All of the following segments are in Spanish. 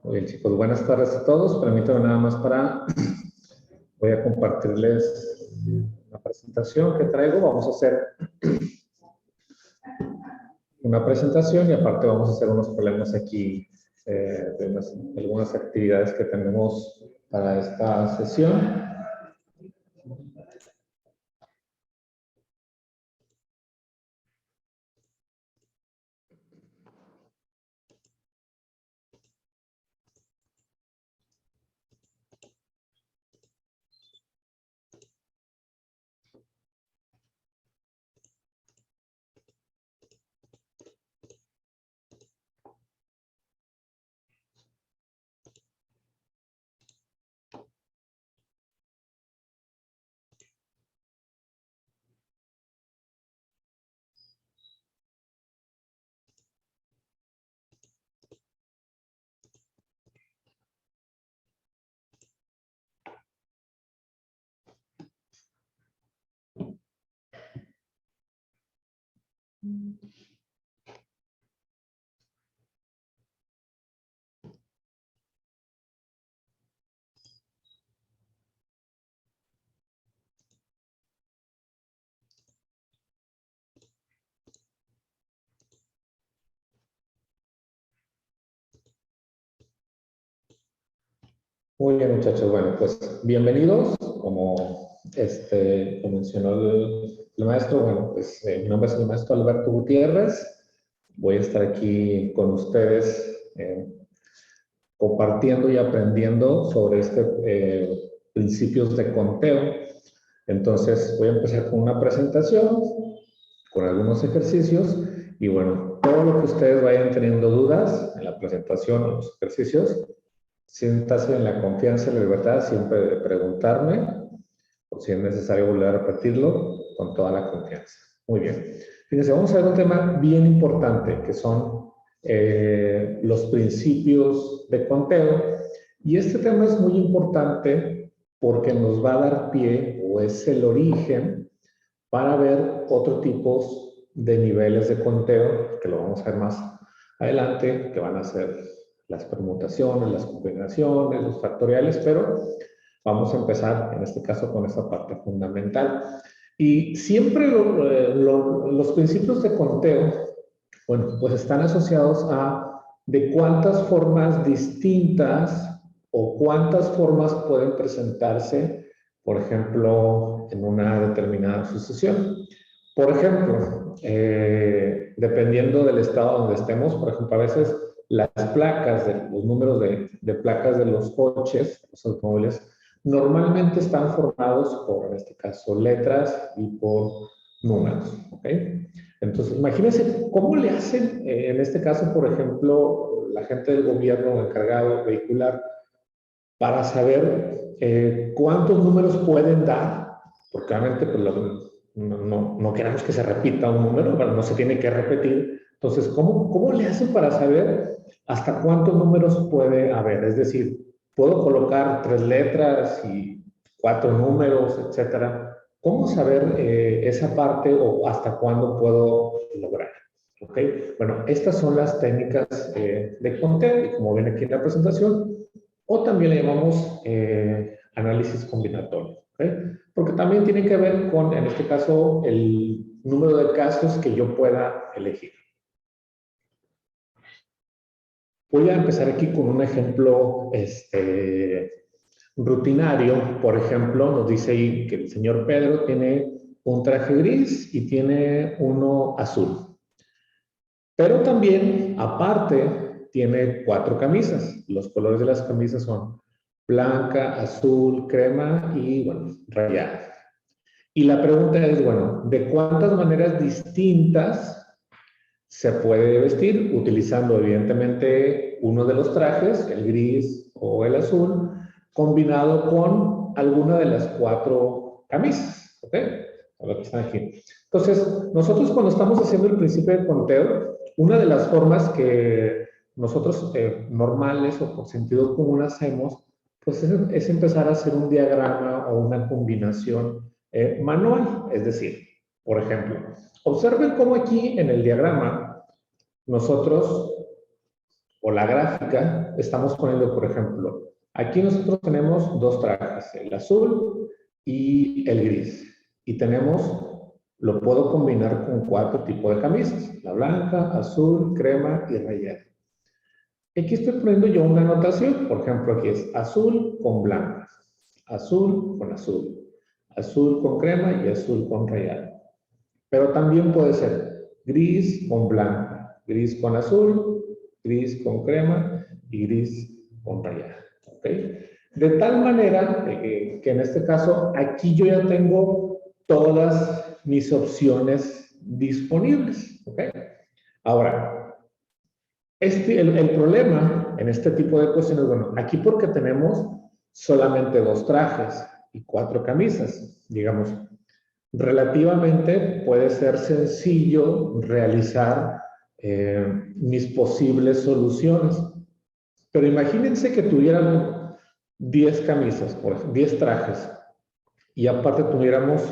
Muy bien, chicos, buenas tardes a todos. Permítanme nada más voy a compartirles una presentación que traigo. Vamos a hacer una presentación y aparte vamos a hacer unos problemas aquí de algunas actividades que tenemos para esta sesión. Muy bien, muchachos. Bueno, pues bienvenidos. Como mencionó el maestro, bueno, pues mi nombre es el maestro Alberto Gutiérrez. Voy a estar aquí con ustedes compartiendo y aprendiendo sobre principios de conteo. Entonces, voy a empezar con una presentación, con algunos ejercicios, y bueno, todo lo que ustedes vayan teniendo dudas en la presentación o los ejercicios, siéntase en la confianza y la libertad siempre de preguntarme, o si es necesario volver a repetirlo, con toda la confianza. Muy bien. Fíjense, vamos a ver un tema bien importante, que son los principios de conteo. Y este tema es muy importante porque nos va a dar pie, o es el origen, para ver otros tipos de niveles de conteo, que lo vamos a ver más adelante, que van a ser las permutaciones, las combinaciones, los factoriales, pero vamos a empezar en este caso con esta parte fundamental. Y siempre los principios de conteo, bueno, pues están asociados a de cuántas formas distintas o cuántas formas pueden presentarse, por ejemplo, en una determinada sucesión. Por ejemplo, dependiendo del estado donde estemos, por ejemplo, a veces las placas, los números de placas de los coches, los automóviles, normalmente están formados por, en este caso, letras y por números, ¿ok? Entonces, imagínense cómo le hacen, en este caso, por ejemplo, la gente del gobierno encargado vehicular, para saber cuántos números pueden dar, porque obviamente pues, no queremos que se repita un número, pero no se tiene que repetir. Entonces, ¿cómo le hacen para saber hasta cuántos números puede haber? Es decir, puedo colocar 3 letras y 4 números, etcétera. ¿Cómo saber esa parte o hasta cuándo puedo lograr? ¿Ok? Bueno, estas son las técnicas de conteo, y como ven aquí en la presentación, o también le llamamos análisis combinatorio, ¿ok? Porque también tiene que ver con, en este caso, el número de casos que yo pueda elegir. Voy a empezar aquí con un ejemplo rutinario. Por ejemplo, nos dice ahí que el señor Pedro tiene un traje gris y tiene uno azul. Pero también, aparte, tiene 4 camisas. Los colores de las camisas son blanca, azul, crema y, bueno, rayada. Y la pregunta es, bueno, ¿de cuántas maneras distintas se puede vestir? Utilizando, evidentemente, uno de los trajes, el gris o el azul, combinado con alguna de las 4 camisas, ¿ok? Lo que están aquí. Entonces, nosotros cuando estamos haciendo el principio de conteo, una de las formas que nosotros normales o por sentido común hacemos, pues es empezar a hacer un diagrama o una combinación manual. Es decir, Por ejemplo, observen cómo aquí en el diagrama nosotros, o la gráfica, estamos poniendo, por ejemplo, aquí nosotros tenemos dos trajes, el azul y el gris. Y tenemos, lo puedo combinar con 4 tipos de camisas, la blanca, azul, crema y rayada. Aquí estoy poniendo yo una anotación, por ejemplo, aquí es azul con blanca, azul con azul, azul con crema y azul con rayada. Pero también puede ser gris con blanca, gris con azul, gris con crema y gris con rayada. ¿Ok? De tal manera que en este caso aquí yo ya tengo todas mis opciones disponibles. ¿Ok? Ahora, el problema en este tipo de cuestiones, bueno, aquí porque tenemos solamente 2 trajes y 4 camisas, digamos, relativamente puede ser sencillo realizar mis posibles soluciones. Pero imagínense que tuvieran 10 camisas, 10 trajes, y aparte tuviéramos,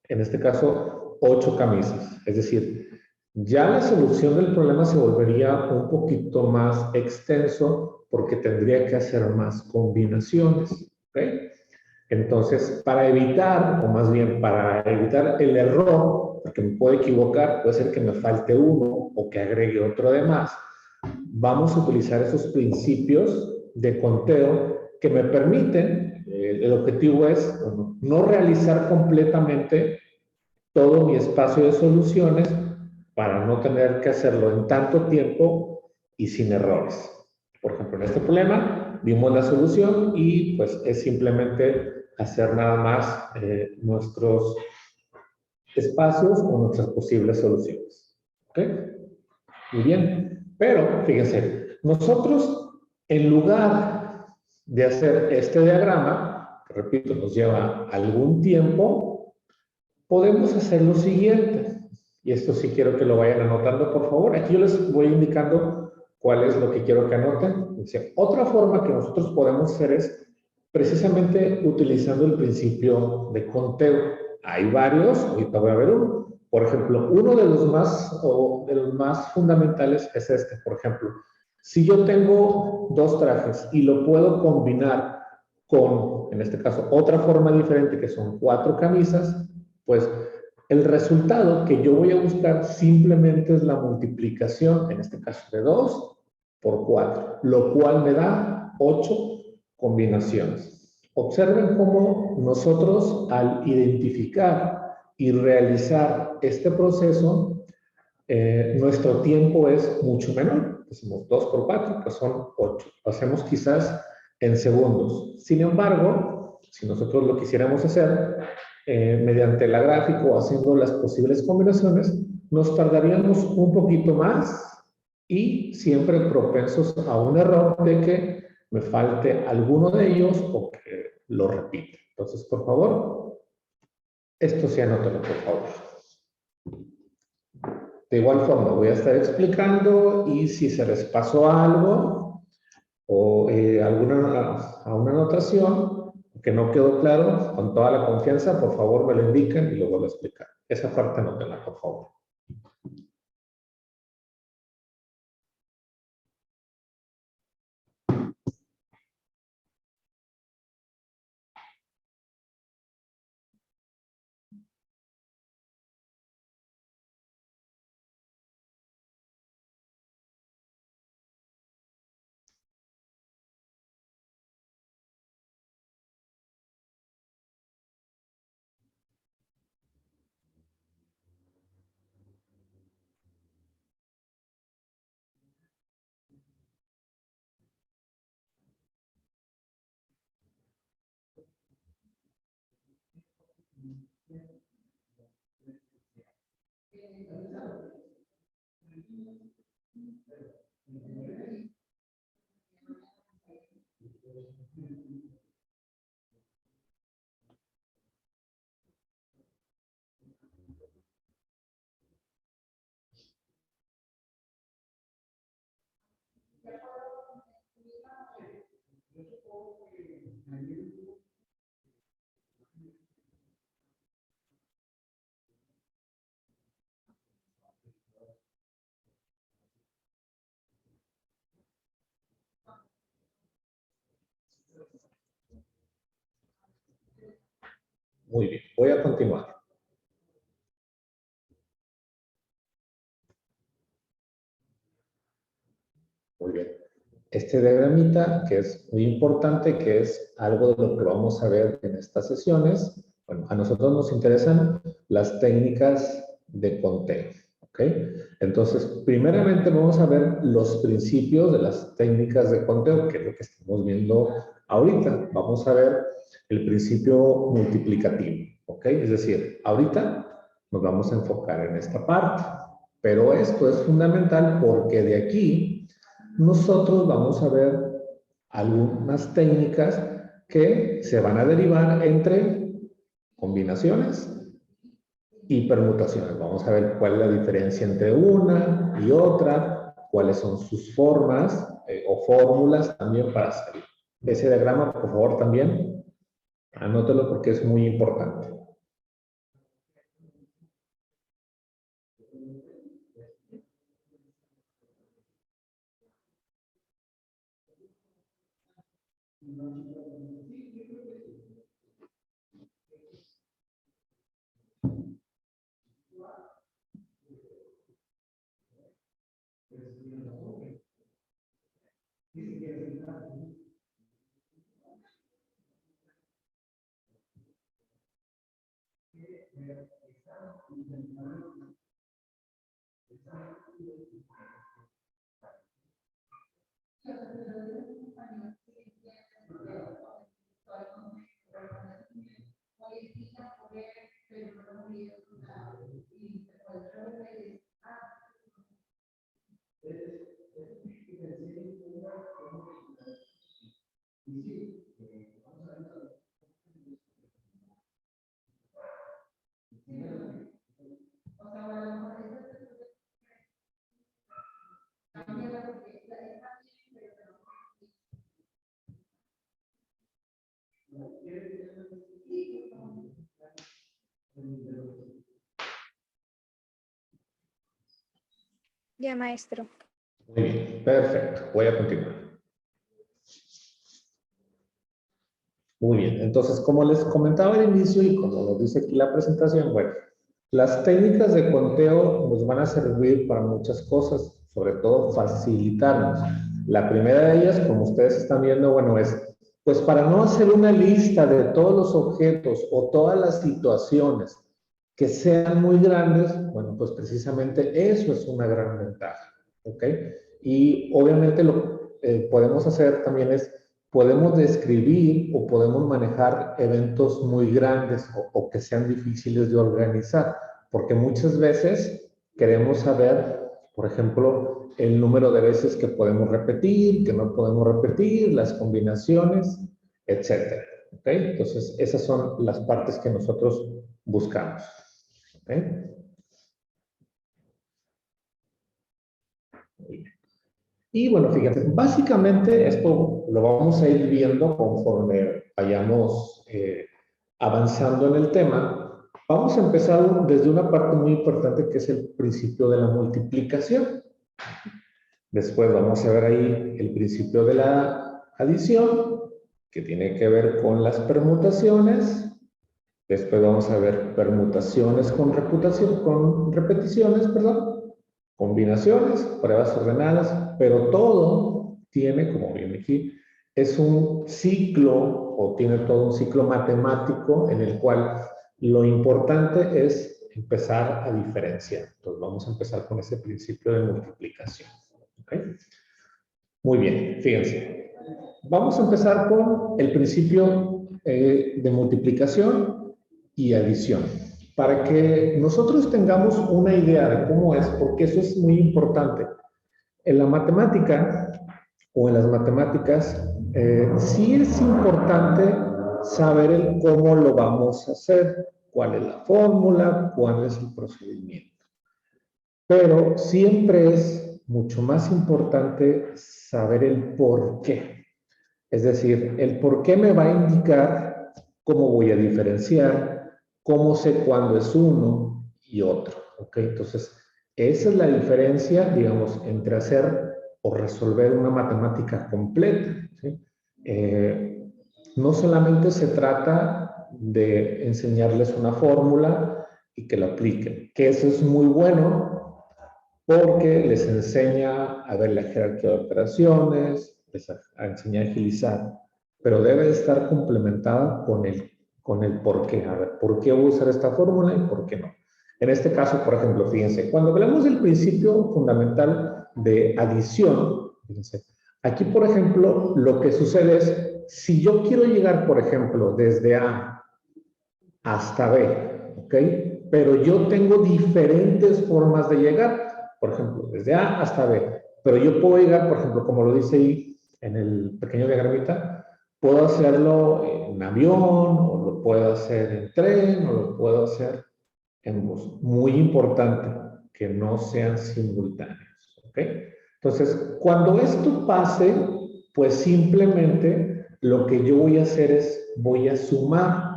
en este caso, 8 camisas. Es decir, ya la solución del problema se volvería un poquito más extenso porque tendría que hacer más combinaciones. ¿Okay? Entonces, para evitar, o más bien para evitar el error, porque me puedo equivocar, puede ser que me falte uno o que agregue otro de más, vamos a utilizar esos principios de conteo que me permiten, el objetivo es bueno, no realizar completamente todo mi espacio de soluciones para no tener que hacerlo en tanto tiempo y sin errores. Por ejemplo, en este problema vimos la solución y pues es simplemente hacer nada más nuestros espacios o nuestras posibles soluciones. ¿Ok? Muy bien. Pero, fíjense, nosotros en lugar de hacer este diagrama, que repito, nos lleva algún tiempo, podemos hacer lo siguiente. Y esto sí quiero que lo vayan anotando, por favor. Aquí yo les voy indicando cuál es lo que quiero que anoten. Dice, otra forma que nosotros podemos hacer es precisamente utilizando el principio de conteo. Hay varios, ahorita voy a ver uno. Por ejemplo, uno de los más fundamentales es este. Por ejemplo, si yo tengo 2 trajes y lo puedo combinar con, en este caso, otra forma diferente que son 4 camisas, pues el resultado que yo voy a buscar simplemente es la multiplicación, en este caso de 2 por 4, lo cual me da 8 combinaciones. Observen cómo nosotros al identificar y realizar este proceso, nuestro tiempo es mucho menor. Decimos 2 por 4, pues son 8. Lo hacemos quizás en segundos. Sin embargo, si nosotros lo quisiéramos hacer mediante la gráfica o haciendo las posibles combinaciones, nos tardaríamos un poquito más y siempre propensos a un error de que me falte alguno de ellos o que lo repita. Entonces, por favor, esto sí anótalo, por favor. De igual forma, voy a estar explicando y si se les pasó algo o alguna anotación que no quedó claro, con toda la confianza, por favor me lo indican y lo vuelvo a explicar. Esa parte anótenla, por favor. Muy bien, voy a continuar. Muy bien. Este diagramita, que es muy importante, que es algo de lo que vamos a ver en estas sesiones. Bueno, a nosotros nos interesan las técnicas de conteo, ¿ok? Entonces, primeramente vamos a ver los principios de las técnicas de conteo, que es lo que estamos viendo ahorita. Vamos a ver el principio multiplicativo, ¿ok? Es decir, ahorita nos vamos a enfocar en esta parte, pero esto es fundamental porque de aquí nosotros vamos a ver algunas técnicas que se van a derivar entre combinaciones y permutaciones. Vamos a ver cuál es la diferencia entre una y otra, cuáles son sus formas o fórmulas también para hacerlo. Ese diagrama, por favor, también anótelo porque es muy importante. Ya, maestro. Muy bien, perfecto. Voy a continuar. Muy bien, entonces como les comentaba al inicio y como nos dice aquí la presentación, bueno, las técnicas de conteo nos van a servir para muchas cosas, sobre todo facilitarnos. La primera de ellas, como ustedes están viendo, bueno, es pues para no hacer una lista de todos los objetos o todas las situaciones que sean muy grandes, bueno, pues precisamente eso es una gran ventaja, ¿ok? Y obviamente lo que podemos hacer también es podemos describir o podemos manejar eventos muy grandes o que sean difíciles de organizar, porque muchas veces queremos saber, por ejemplo, el número de veces que podemos repetir, que no podemos repetir, las combinaciones, etcétera. ¿Okay? Entonces, esas son las partes que nosotros buscamos. ¿Okay? Y bueno, fíjense, básicamente esto lo vamos a ir viendo conforme vayamos avanzando en el tema. Vamos a empezar desde una parte muy importante que es el principio de la multiplicación. Después vamos a ver ahí el principio de la adición, que tiene que ver con las permutaciones. Después vamos a ver permutaciones con repeticiones, perdón. Combinaciones, pruebas ordenadas, pero todo tiene, como viene aquí, es un ciclo o tiene todo un ciclo matemático en el cual lo importante es empezar a diferenciar. Entonces vamos a empezar con ese principio de multiplicación. ¿Okay? Muy bien, fíjense. Vamos a empezar con el principio de multiplicación y adición. Para que nosotros tengamos una idea de cómo es, porque eso es muy importante. En la matemática o en las matemáticas, sí es importante saber el cómo lo vamos a hacer, cuál es la fórmula, cuál es el procedimiento. Pero siempre es mucho más importante saber el por qué. Es decir, el por qué me va a indicar cómo voy a diferenciar, cómo sé cuándo es uno y otro. ¿Ok? Entonces, esa es la diferencia, digamos, entre hacer o resolver una matemática completa. ¿Sí? No solamente se trata de enseñarles una fórmula y que la apliquen. Que eso es muy bueno porque les enseña a ver la jerarquía de operaciones, les enseña a agilizar, pero debe estar complementada con el por qué. A ver, ¿por qué voy a usar esta fórmula y por qué no? En este caso, por ejemplo, fíjense, cuando hablamos del principio fundamental de adición, fíjense, aquí, por ejemplo, lo que sucede es, si yo quiero llegar, por ejemplo, desde A hasta B, ¿ok? Pero yo tengo diferentes formas de llegar, por ejemplo, desde A hasta B, pero yo puedo llegar, por ejemplo, como lo dice ahí en el pequeño diagramita, puedo hacerlo en avión, o lo puedo hacer en tren, o lo puedo hacer en bus. Muy importante que no sean simultáneos, ¿ok? Entonces, cuando esto pase, pues simplemente lo que yo voy a hacer es, voy a sumar.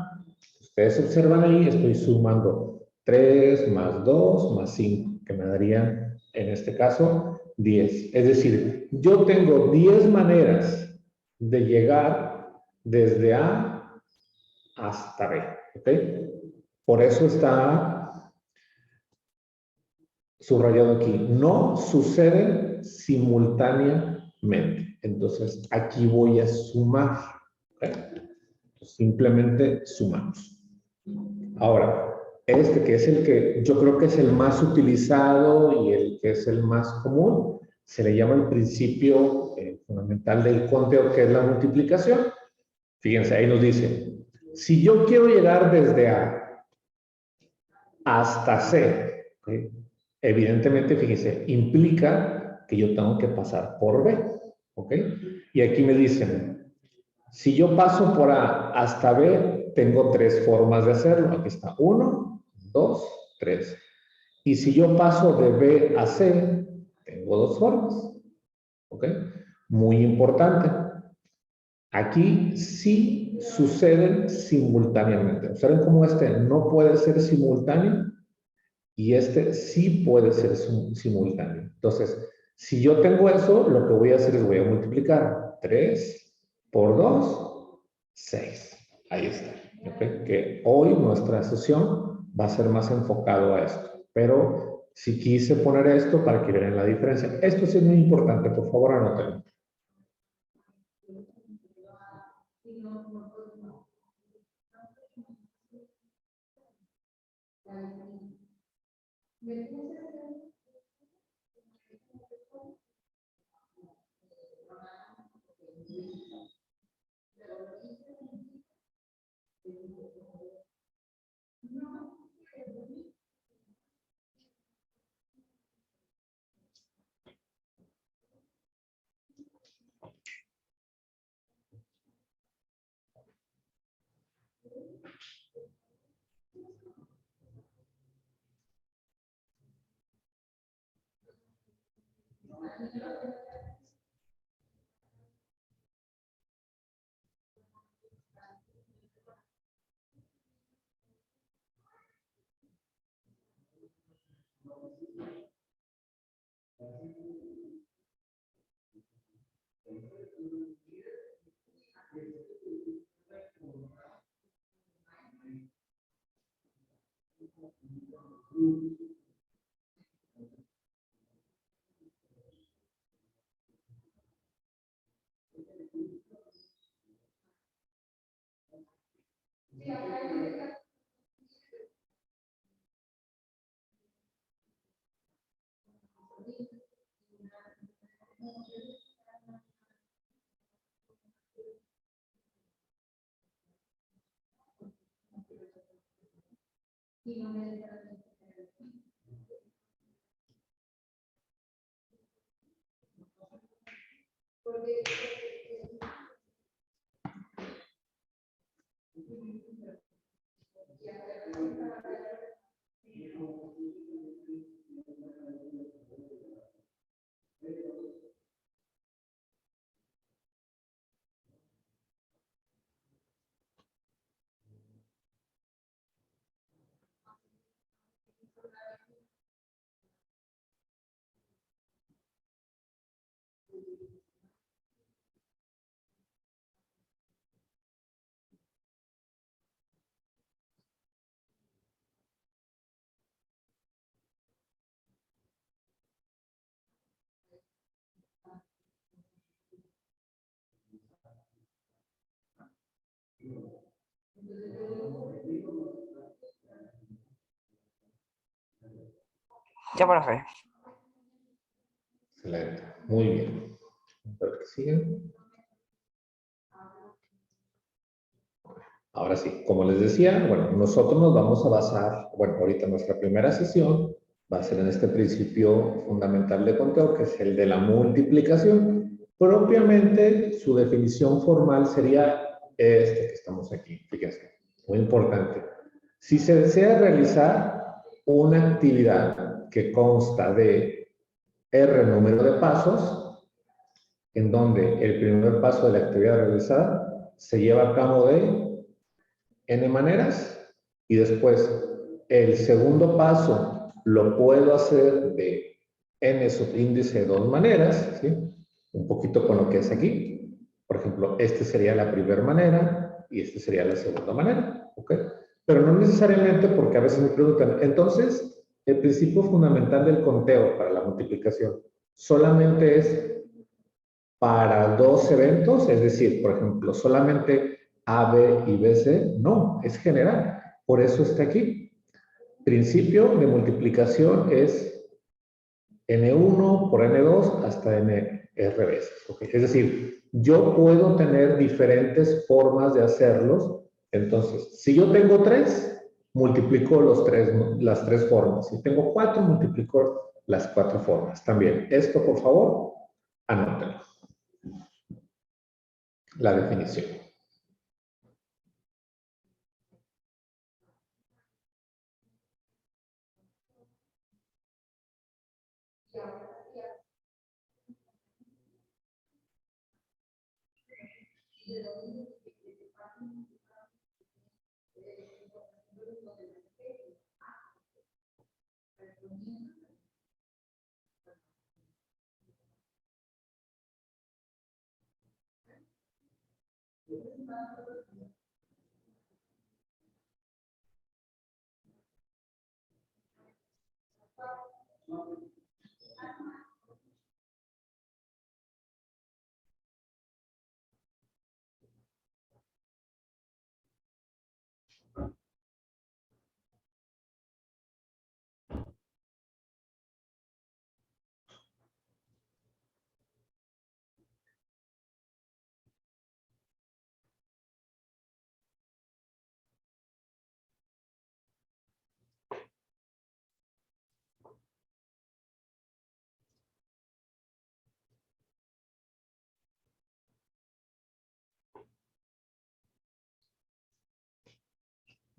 Ustedes observan ahí, estoy sumando 3 más 2 más 5, que me darían, en este caso, 10. Es decir, yo tengo 10 maneras de llegar desde A hasta B, ¿ok? Por eso está subrayado aquí. No suceden simultáneamente. Entonces, aquí voy a sumar, ¿ok? Simplemente sumamos. Ahora, este que es el que yo creo que es el más utilizado y el que es el más común, se le llama el principio fundamental del conteo, que es la multiplicación. Fíjense, ahí nos dice, si yo quiero llegar desde A hasta C, ¿okay? Evidentemente, fíjense, implica que yo tengo que pasar por B, ¿ok? Y aquí me dicen, si yo paso por A hasta B, tengo 3 formas de hacerlo. Aquí está 1, 2, 3. Y si yo paso de B a C, tengo 2 formas. ¿Ok? Muy importante. Aquí sí suceden simultáneamente. Observen cómo este no puede ser simultáneo y este sí puede ser simultáneo. Entonces, si yo tengo eso, lo que voy a hacer es voy a multiplicar 3 por 2, 6. Ahí está. ¿Okay? Que hoy nuestra sesión va a ser más enfocado a esto. Pero si quise poner esto para que vean la diferencia. Esto sí es muy importante, por favor anótenlo. Ya, profe. Excelente. Muy bien. A ver qué sigue. Ahora sí, como les decía, bueno, nosotros nos vamos a basar, bueno, ahorita nuestra primera sesión va a ser en este principio fundamental de conteo, que es el de la multiplicación. Propiamente, su definición formal sería este que estamos aquí. Fíjense, muy importante. Si se desea realizar una actividad que consta de R número de pasos, en donde el primer paso de la actividad realizada se lleva a cabo de N maneras y después el segundo paso lo puedo hacer de N subíndice de dos maneras, ¿sí? Un poquito con lo que es aquí. Por ejemplo, este sería la primera manera y este sería la segunda manera, ¿ok? Pero no necesariamente porque a veces me preguntan, entonces, el principio fundamental del conteo para la multiplicación solamente es para dos eventos, es decir, por ejemplo, solamente A, B y B, C, no, es general. Por eso está aquí. Principio de multiplicación es N1 por N2 hasta NR veces. ¿Okay? Es decir, yo puedo tener diferentes formas de hacerlos. Entonces, si yo tengo tres, multiplico las tres formas. Si tengo cuatro, multiplico las cuatro formas. También, esto por favor, anótenlo. La definición.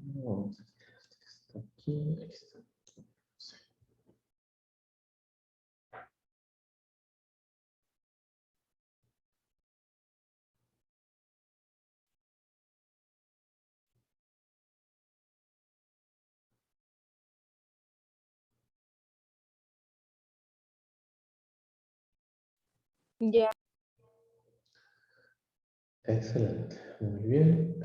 Vamos a quitar esto que está aquí. Aquí está. Ya. Excelente. Muy bien.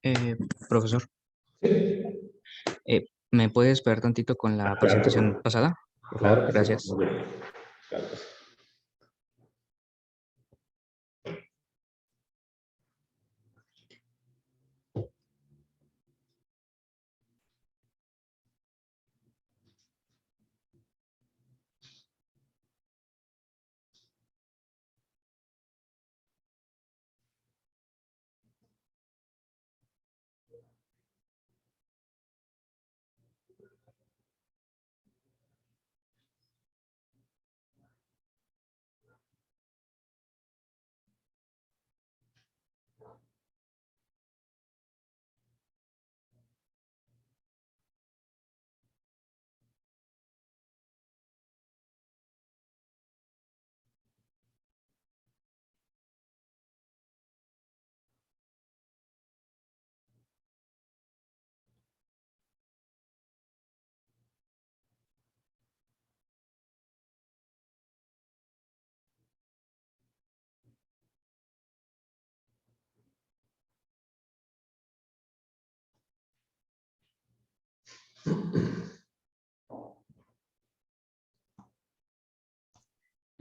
Eh, Profesor, Sí, ¿me puede esperar tantito con la claro que presentación sí. pasada? Por Claro favor, que sí. gracias. Muy bien. Claro que sí.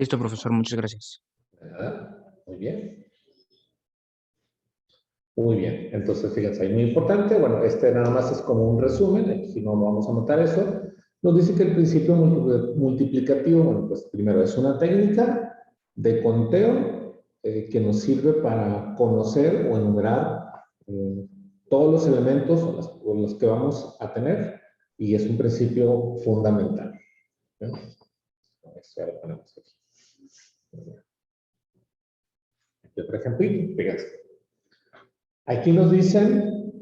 Listo, profesor, muchas gracias. ¿Verdad? Muy bien. Muy bien. Entonces, fíjense, ahí muy importante. Bueno, este nada más es como un resumen. Aquí no vamos a anotar eso. Nos dice que el principio multiplicativo, bueno, pues primero es una técnica de conteo que nos sirve para conocer o enumerar todos los elementos o los que vamos a tener y es un principio fundamental. ¿Sí? Esto ya lo ponemos aquí. Aquí otro ejemplito, fíjense. Aquí nos dicen,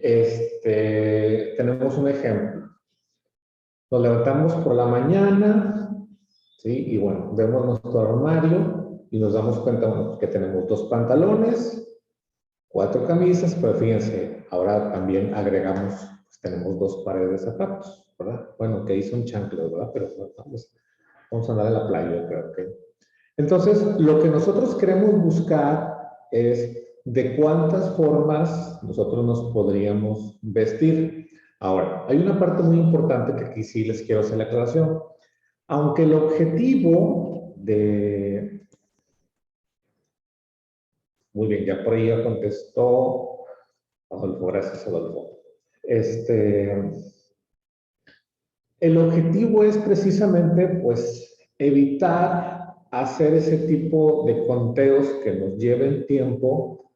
tenemos un ejemplo. Nos levantamos por la mañana, ¿sí? Y bueno, vemos nuestro armario y nos damos cuenta, bueno, que tenemos 2 pantalones, 4 camisas, pero fíjense, ahora también agregamos, pues tenemos 2 pares de zapatos, ¿verdad? Bueno, que hizo un chanclo, ¿verdad? Pero vamos a andar en la playa, yo creo que. Entonces, lo que nosotros queremos buscar es de cuántas formas nosotros nos podríamos vestir. Ahora, hay una parte muy importante que aquí sí les quiero hacer la aclaración. Aunque el objetivo de... Muy bien, ya por ahí ya contestó Adolfo, gracias Adolfo. El objetivo es precisamente, pues, evitar hacer ese tipo de conteos que nos lleven tiempo.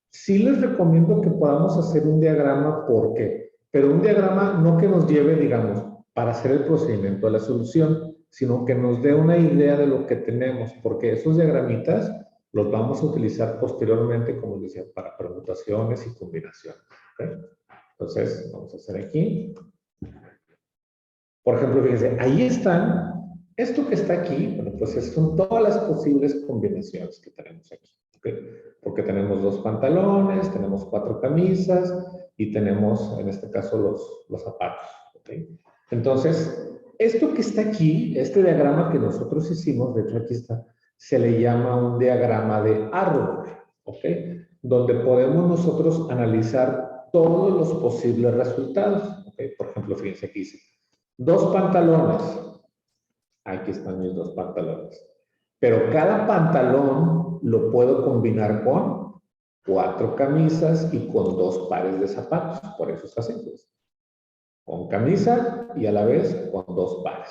Sí les recomiendo que podamos hacer un diagrama, ¿por qué? Pero un diagrama no que nos lleve, digamos, para hacer el procedimiento de la solución, sino que nos dé una idea de lo que tenemos, porque esos diagramitas los vamos a utilizar posteriormente, como decía, para permutaciones y combinaciones. ¿Okay? Entonces, vamos a hacer aquí. Por ejemplo, fíjense, ahí están, esto que está aquí, bueno, pues son todas las posibles combinaciones que tenemos aquí. ¿Okay? Porque tenemos 2 pantalones, tenemos 4 camisas y tenemos, en este caso, los zapatos. ¿Okay? Entonces, esto que está aquí, este diagrama que nosotros hicimos, de hecho aquí está, se le llama un diagrama de árbol, ¿ok? Donde podemos nosotros analizar todos los posibles resultados. ¿Okay? Por ejemplo, fíjense aquí dice, 2 pantalones. Aquí están mis 2 pantalones. Pero cada pantalón lo puedo combinar con 4 camisas y con 2 pares de zapatos. Por eso es así, pues. Con camisa y a la vez con 2 pares.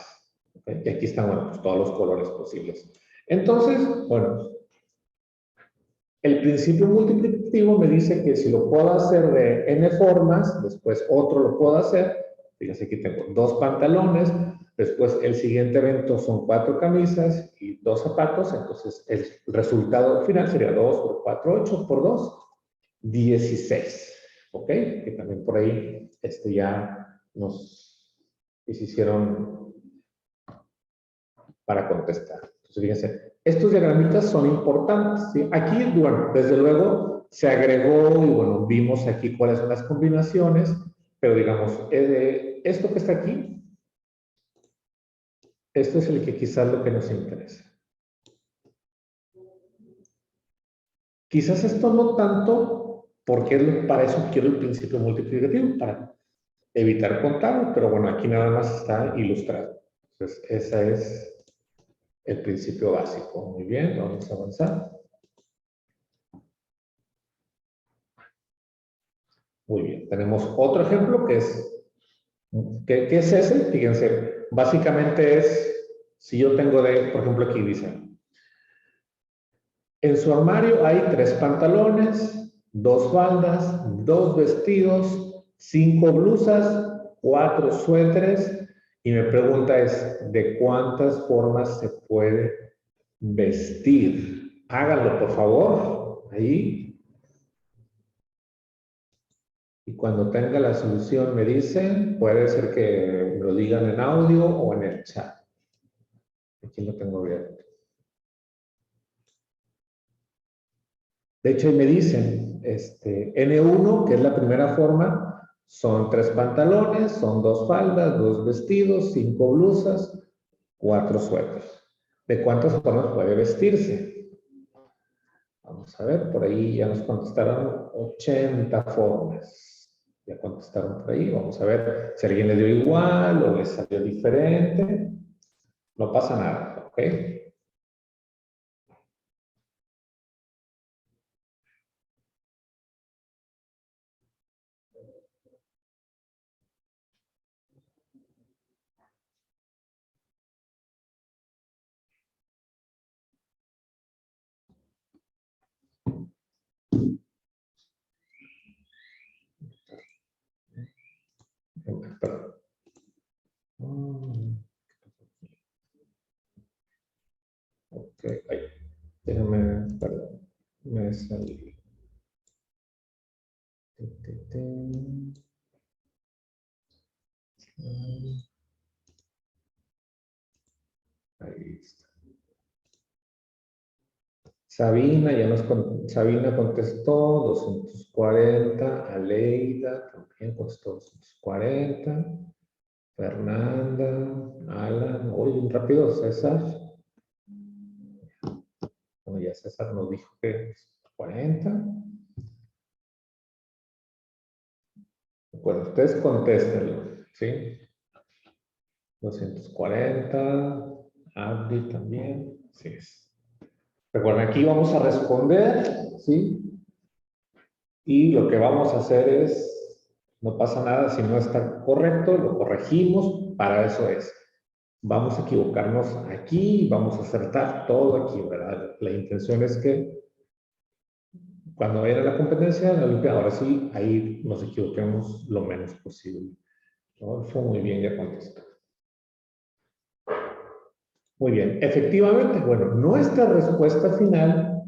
¿Okay? Y aquí están, bueno, pues todos los colores posibles. Entonces, bueno, el principio multiplicativo me dice que si lo puedo hacer de n formas, después otro lo puedo hacer. Fíjense, aquí tengo 2 pantalones, después el siguiente evento son 4 camisas y 2 zapatos, entonces el resultado final sería 2 por 4, 8 por 2, 16. ¿Ok? Que también por ahí ya nos hicieron para contestar. Entonces, fíjense, estos diagramitas son importantes. ¿Sí? Aquí, bueno, desde luego se agregó y bueno, vimos aquí cuáles son las combinaciones, pero digamos, esto que está aquí, esto es el que quizás lo que nos interesa. Quizás esto no tanto, porque para eso quiero el principio multiplicativo, para evitar contarlo, pero bueno, aquí nada más está ilustrado. Entonces, ese es el principio básico. Muy bien, vamos a avanzar. Muy bien, tenemos otro ejemplo que es, ¿qué es ese? Fíjense, básicamente es, si yo tengo por ejemplo aquí dice, en su armario hay 3 pantalones, 2 faldas, 2 vestidos, 5 blusas, 4 suéteres, y mi pregunta es, ¿de cuántas formas se puede vestir? Háganlo, por favor, ahí. Y cuando tenga la solución me dicen, puede ser que me lo digan en audio o en el chat. Aquí lo tengo abierto. De hecho, ahí me dicen, N1, que es la primera forma, son 3 pantalones, son 2 faldas, 2 vestidos, 5 blusas, 4 suéteres. ¿De cuántas formas puede vestirse? Vamos a ver, por ahí ya nos contestaron 80 formas. Ya contestaron por ahí. Vamos a ver si a alguien le dio igual o le salió diferente. No pasa nada, ¿ok? Ay, déjame, perdón, me salí. Ahí está. Sabina, Sabina contestó 240, Aleida también contestó 240, Fernanda, Alan, oye, rápido, César. Bueno, ya César nos dijo que 40. Bueno, ustedes contéstenlo, ¿sí? 240, Abdi también, sí es. Recuerden, aquí vamos a responder, ¿sí? Y lo que vamos a hacer es, no pasa nada si no está correcto, lo corregimos, para eso es. Vamos a equivocarnos aquí, vamos a acertar todo aquí, ¿verdad? La intención es que cuando vaya a la competencia, la Olimpiada, ahora sí, ahí nos equivoquemos lo menos posible. ¿No? Fue muy bien, ya contestó. Muy bien, efectivamente, bueno, nuestra respuesta final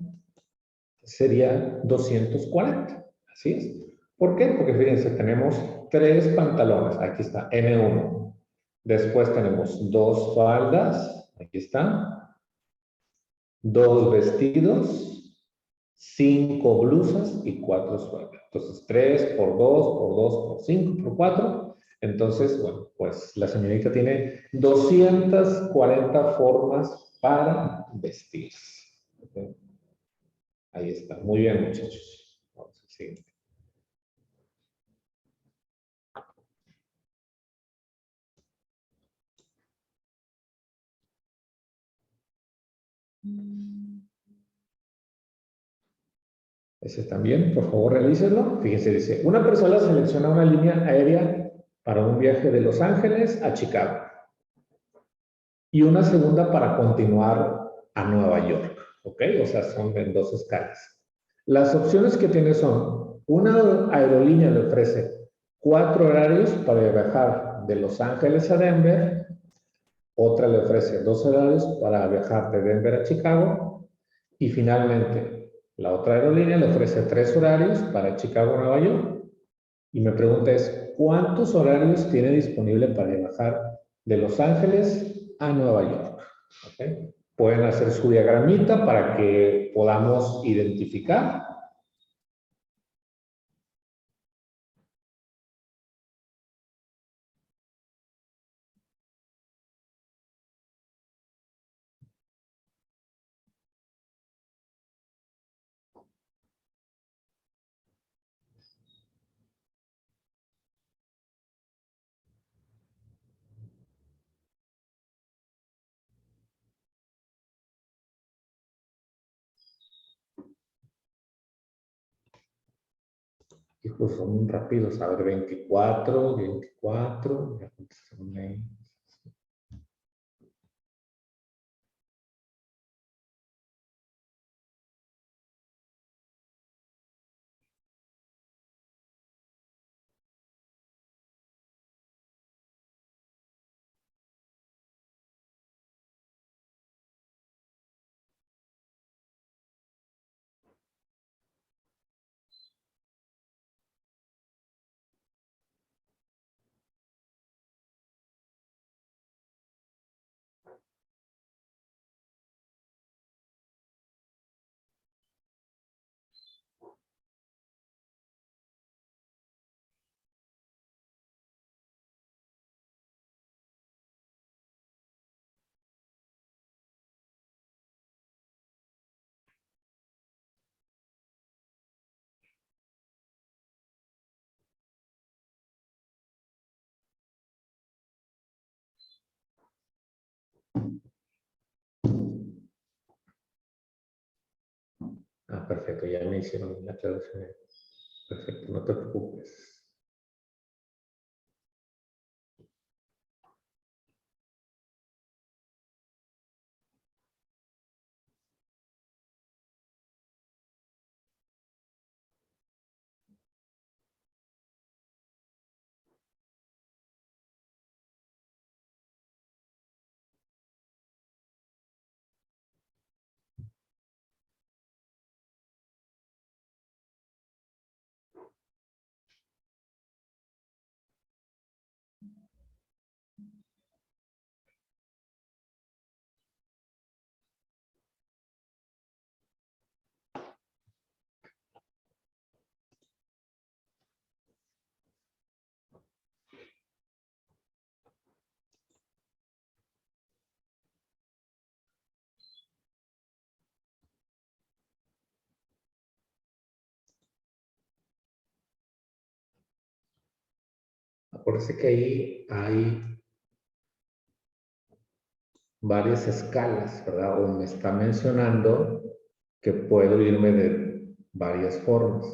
sería 240, así es. ¿Por qué? Porque fíjense, tenemos 3 pantalones, aquí está, N1. Después tenemos 2 faldas, aquí está, 2 vestidos, 5 blusas y 4 suéteres. Entonces, 3 por 2 por 2 por 5 por 4. Entonces, bueno, pues la señorita tiene 240 formas para vestirse. ¿Ok? Ahí está. Muy bien, muchachos. Vamos al siguiente. Ese también, por favor, realícenlo. Fíjense, dice, una persona selecciona una línea aérea para un viaje de Los Ángeles a Chicago y una segunda para continuar a Nueva York. ¿Ok? O sea, son en 2 escalas. Las opciones que tiene son, una aerolínea le ofrece 4 horarios para viajar de Los Ángeles a Denver, otra le ofrece 2 horarios para viajar de Denver a Chicago y finalmente la otra aerolínea le ofrece 3 horarios para Chicago a Nueva York. Y me pregunta es, ¿cuántos horarios tiene disponible para viajar de Los Ángeles a Nueva York? ¿Okay? Pueden hacer su diagramita para que podamos identificar. Hijos, son rápidos. A ver, 24, 24. Ya contestaron ahí. Ah, perfecto, ya me hicieron la traducción. Perfecto, no te preocupes. acuérdense que ahí hay varias escalas, ¿verdad? O me está mencionando que puedo irme de varias formas.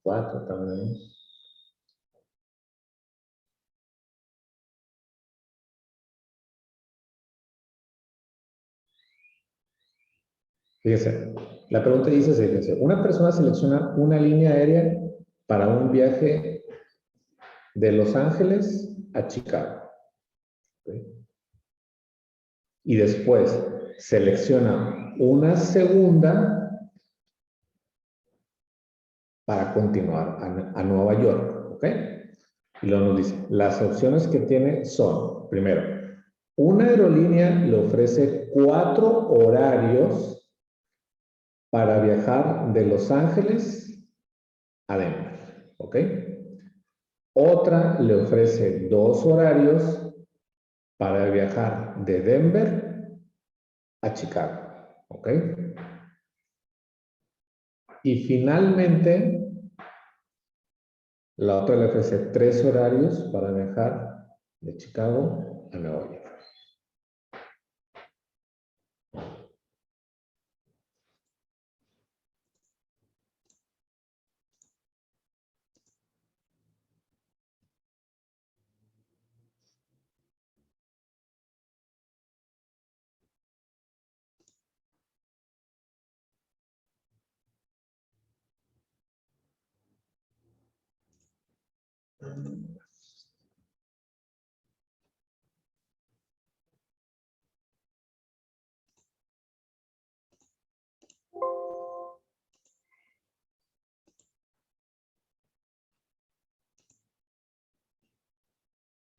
Cuatro también. Fíjense, la pregunta dice así, fíjense, una persona selecciona una línea aérea para un viaje de Los Ángeles a Chicago. ¿Okay? Y después selecciona una segunda para continuar a Nueva York. ¿Ok? Y luego nos dice, las opciones que tiene son, primero, una aerolínea le ofrece 4 horarios para viajar de Los Ángeles a Denver, ¿ok? Otra le ofrece 2 horarios para viajar de Denver a Chicago, ¿ok? Y finalmente, la otra le ofrece 3 horarios para viajar de Chicago a Nueva York.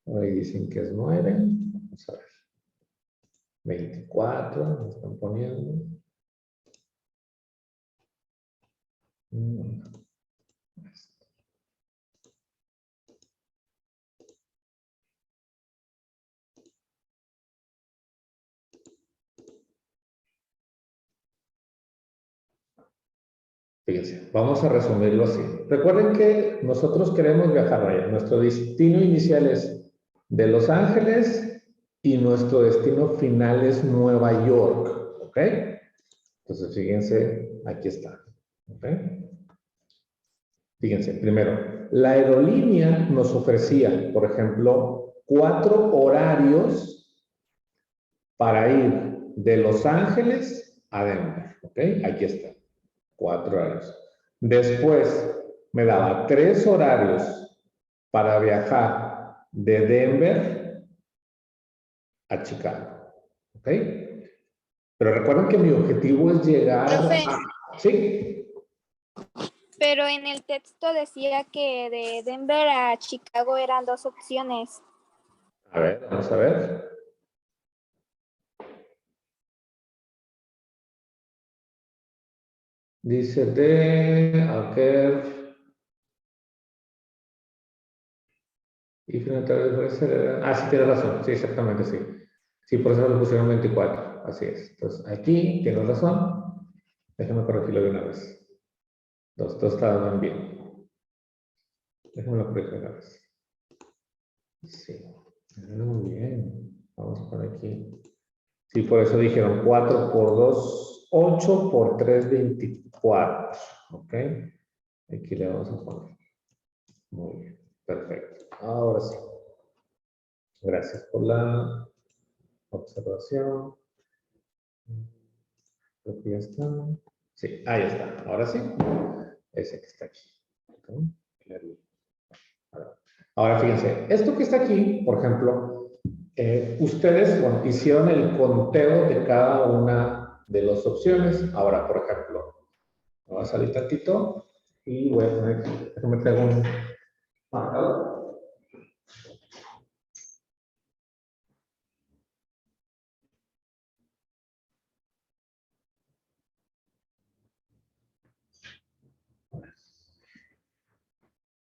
Ahí dicen que es 9. Vamos a ver. 24, me están poniendo. Fíjense, vamos a resumirlo así. Recuerden que nosotros queremos viajar allá. Nuestro destino inicial es de Los Ángeles y nuestro destino final es Nueva York. ¿Ok? Entonces, fíjense, aquí está. ¿Ok? Fíjense, primero, la aerolínea nos ofrecía, por ejemplo, 4 horarios para ir de Los Ángeles a Denver. ¿Ok? Aquí está. 4 horarios. Después me daba 3 horarios para viajar de Denver a Chicago. ¿Ok? Pero recuerden que mi objetivo es llegar Profe, a... Sí. pero en el texto decía que de Denver a Chicago eran 2 opciones. A ver, vamos a ver. Dice de... Y sí, tiene razón. Sí, exactamente, sí. Sí, por eso le pusieron 24. Así es. Entonces, aquí tiene razón. Déjame corregirlo de una vez. Los dos estaban bien. Déjame lo corregir una vez. Sí. Muy bien. Vamos por aquí. Sí, por eso dijeron 4 por 2, 8 por 3, 24. ¿Ok? Aquí le vamos a poner. Muy bien. Perfecto. Ahora sí. Gracias por la observación. Creo que ya está. Sí, ahí está. Ahora sí. Ese que está aquí. ¿Ok? Ahora fíjense, esto que está aquí, por ejemplo, ustedes bueno, hicieron el conteo de cada una de las opciones. Ahora, por ejemplo, me voy a salir tantito y voy a poner, déjame traigo un marcador.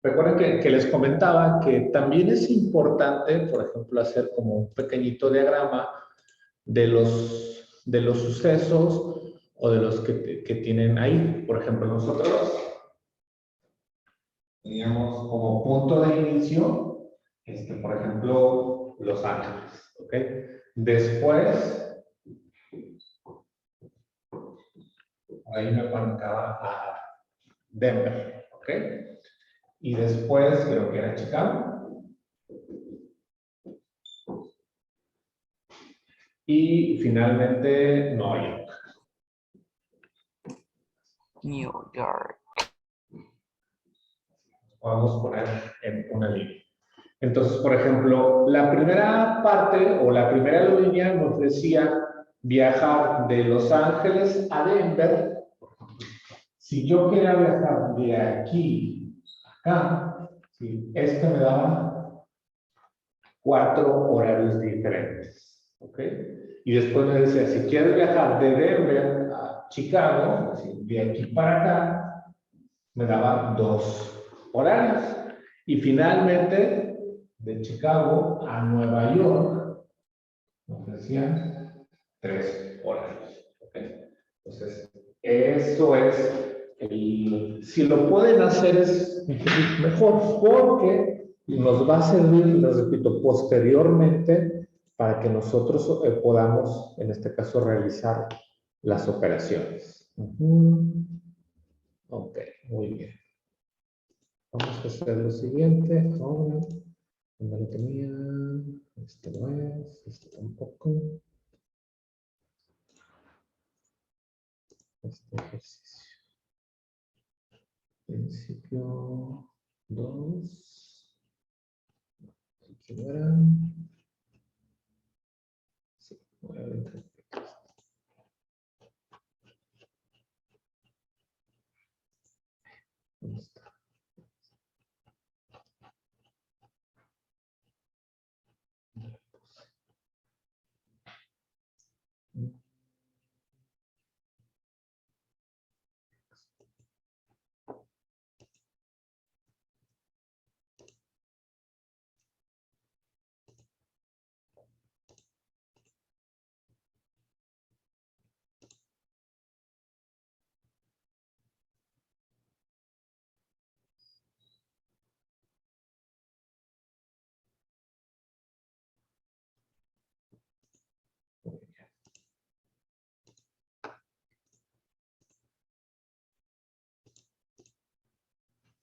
Recuerden que les comentaba que también es importante, por ejemplo, hacer como un pequeñito diagrama de los sucesos o de los que tienen ahí. Por ejemplo, nosotros teníamos como punto de inicio, por ejemplo, Los Ángeles, ¿ok? Después, ahí me marcaba a Denver, ¿ok? Y después creo que era Chicago. Y finalmente Nueva York. New York. Podemos poner en una línea. Entonces, por ejemplo, la primera parte o la primera línea me ofrecía viajar de Los Ángeles a Denver. Si yo quería viajar de aquí a acá, ¿sí? Este me daba 4 horarios diferentes. ¿Ok? Y después me decía, si quieres viajar de Denver a Chicago, así, de aquí para acá, me daba 2 horarios. Y finalmente, de Chicago a Nueva York, me ofrecían 3 horarios. ¿Okay? Entonces, eso es, si lo pueden hacer es mejor, porque nos va a servir, les repito, posteriormente para que nosotros podamos, en este caso, realizar las operaciones. Ok, muy bien. Vamos a hacer lo siguiente. Ahora, ¿dónde lo tenía? Este no es, este tampoco. Este ejercicio. Principio 2. Aquí no era. Sí, voy a ver. ¿Dónde está?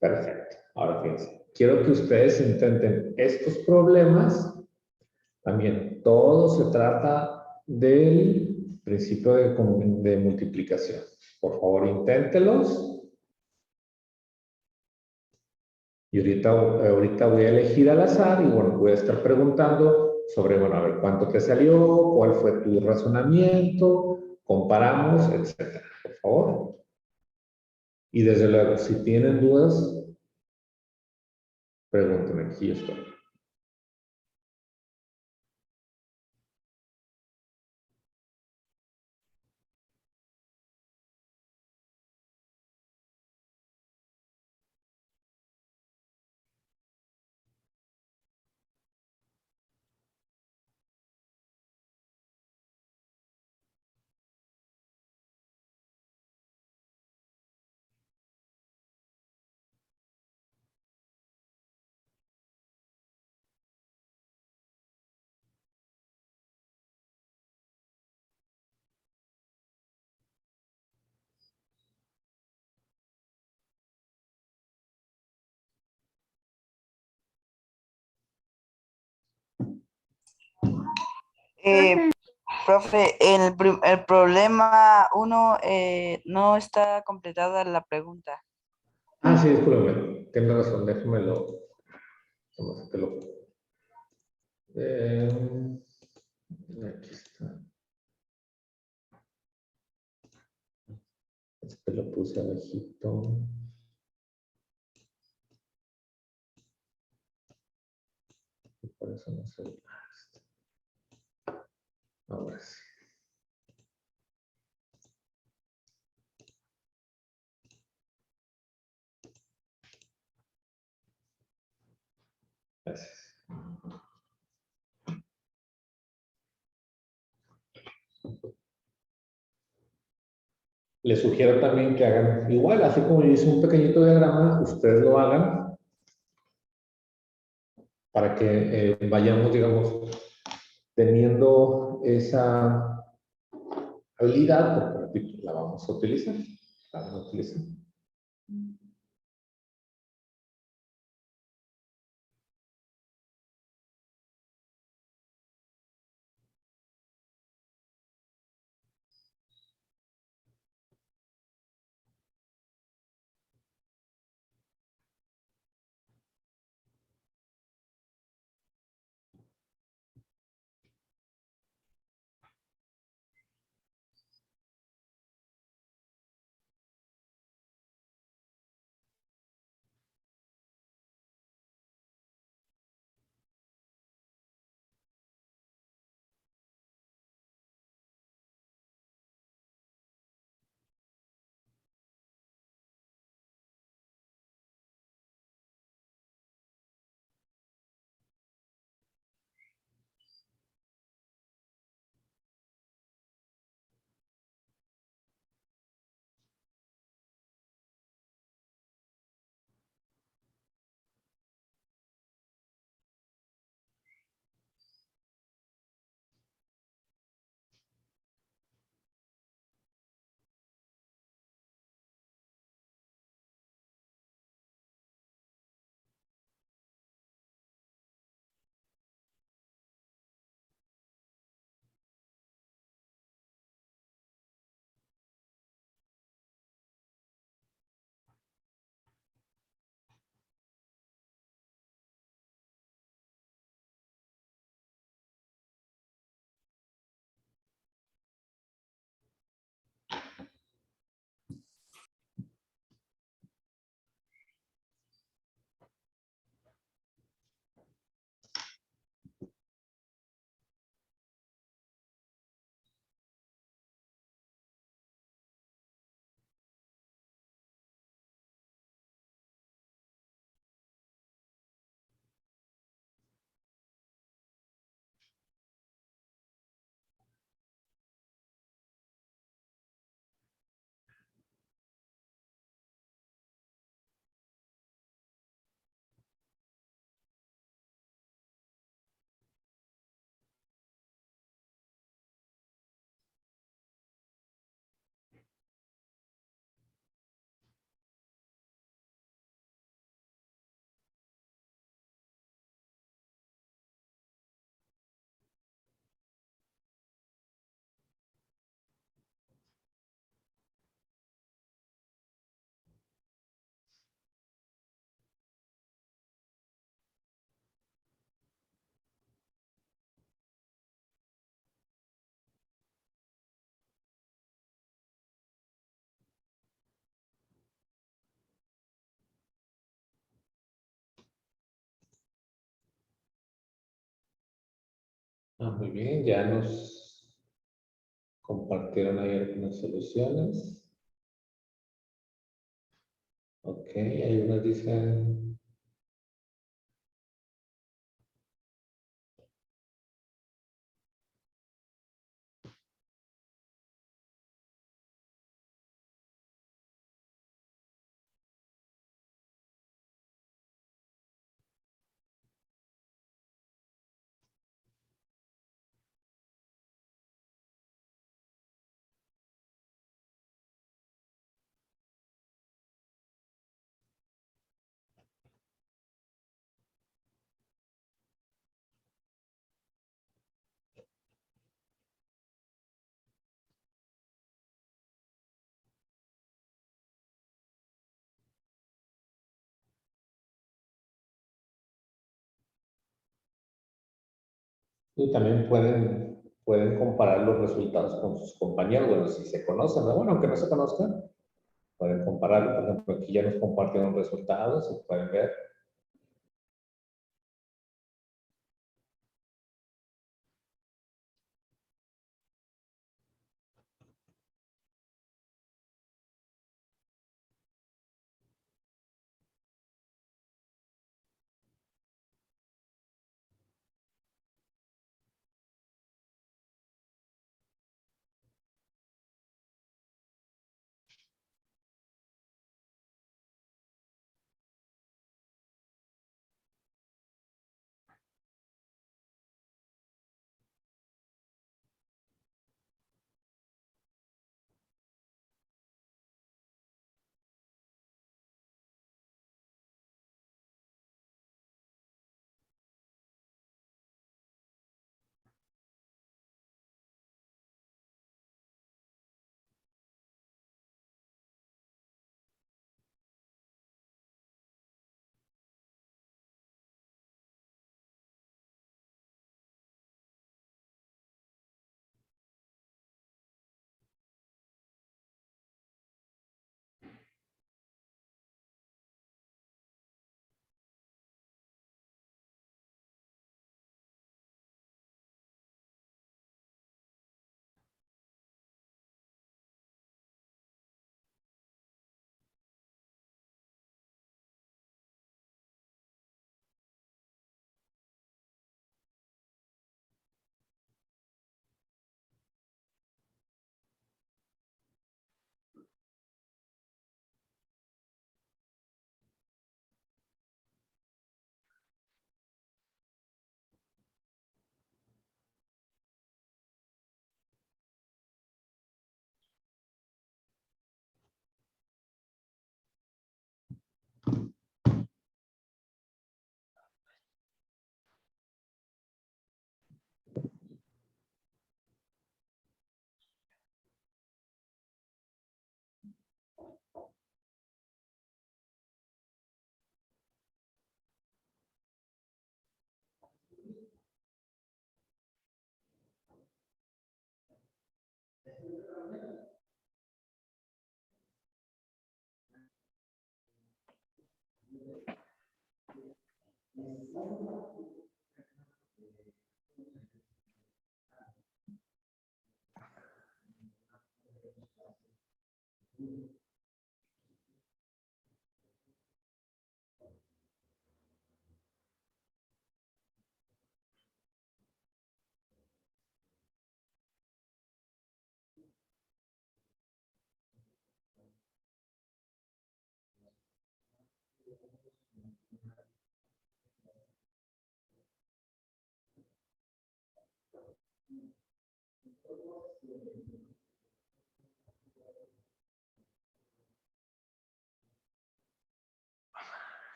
Perfecto. Ahora fíjense, quiero que ustedes intenten estos problemas. También todo se trata del principio de multiplicación. Por favor, inténtelos. Y ahorita voy a elegir al azar y bueno, voy a estar preguntando sobre, bueno, a ver, ¿cuánto te salió? ¿Cuál fue tu razonamiento? Comparamos, etcétera. Por favor. Y desde luego, si tienen dudas, pregúntenme, aquí estoy. Eh, Profe, el problema uno no está completada la pregunta. Ah, sí, discúlpeme. Tienes razón, déjamelo. Vamos a que lo. Aquí está. Este lo puse abajito. Y por eso no se ve. Ahora sí. Les sugiero también que hagan igual, así como yo hice un pequeñito diagrama, ustedes lo hagan para que vayamos, digamos, teniendo esa habilidad, porque repito, la vamos a utilizar. La vamos a utilizar. Muy bien, ya nos compartieron ahí algunas soluciones. Ok, hay unas dicen, y también pueden comparar los resultados con sus compañeros, bueno, si se conocen, ¿no? Bueno, aunque no se conozcan, pueden compararlo. Por ejemplo, aquí ya nos compartieron resultados, y pueden ver.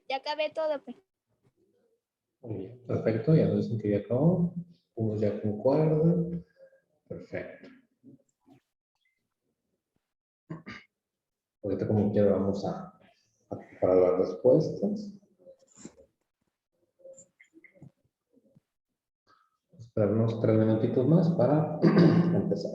Ya acabé todo. Pues. Muy bien, perfecto, ya nos dicen que ya acabó. Unos ya concuerdan. Perfecto. Ahorita como quiera vamos a preparar las respuestas. Esperar unos 3 minutitos más para empezar.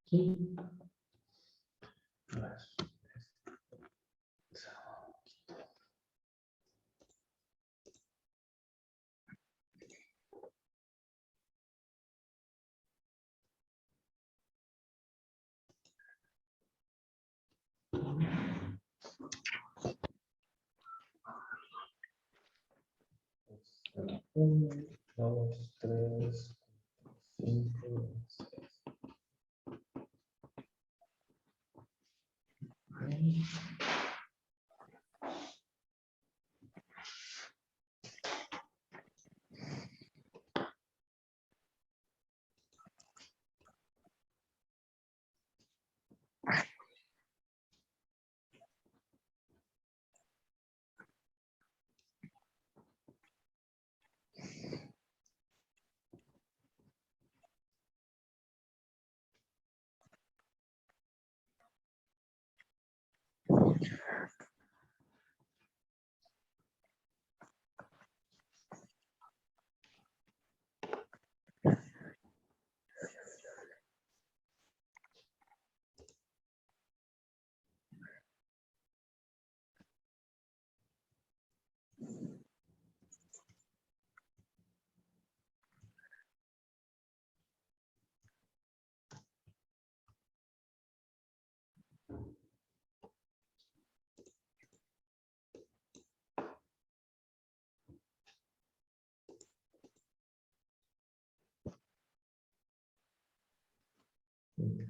Aquí. A ver. 1, 2, 3, 5, 6.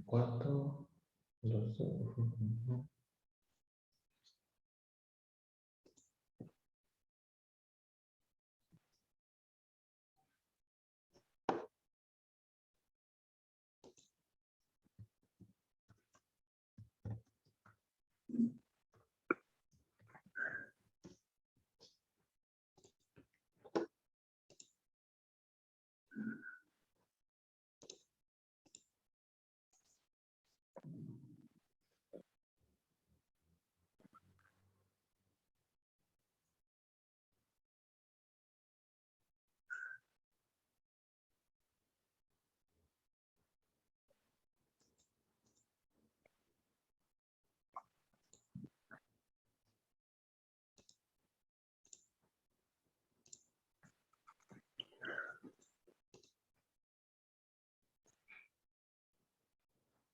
Cuatro, 12.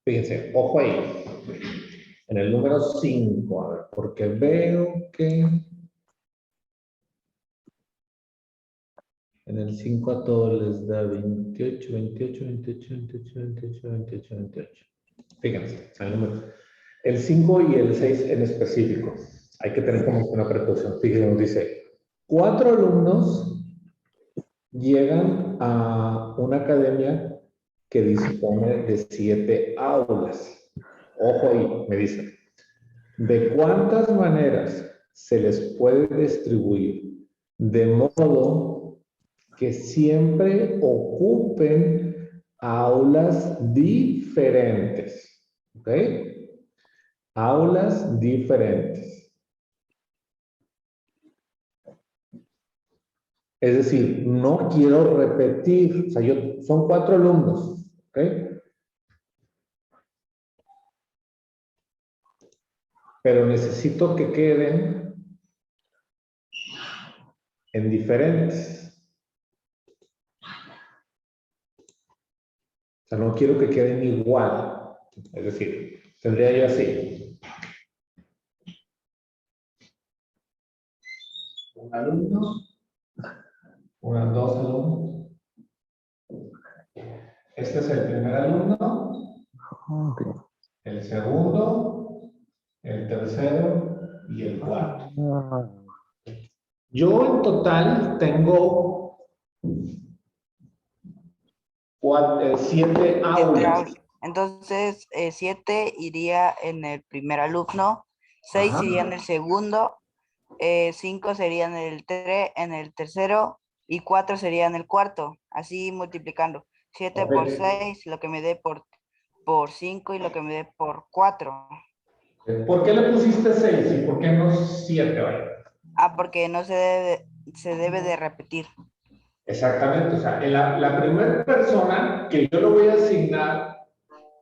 Fíjense, ojo ahí. En el número 5, a ver, porque veo que en el 5 a todos les da 28, 28, 28, 28, 28, 28, 28. Fíjense, el 5 y el 6 en específico. Hay que tener como una precaución. Fíjense, nos dice, 4 alumnos llegan a una academia que dispone de 7 aulas. Ojo ahí, me dicen. ¿De cuántas maneras se les puede distribuir de modo que siempre ocupen aulas diferentes? ¿Ok? Aulas diferentes. Es decir, no quiero repetir, o sea, son 4 alumnos, ¿ok? Pero necesito que queden en diferentes. O sea, no quiero que queden igual. Es decir, tendría yo así. Un alumno, dos alumnos. Este es el primer alumno, el segundo, el tercero y el cuarto. Yo en total tengo 7 aulas. Entonces, 7 iría en el primer alumno, 6 Ajá. iría en el segundo, 5 sería en el tercero y 4 sería en el cuarto, así multiplicando. 7 por 6, lo que me dé por 5 y lo que me dé por 4. ¿Por qué le pusiste 6 y por qué no 7? Vaya? Porque no se debe de repetir. Exactamente, o sea, la primera persona que yo le voy a asignar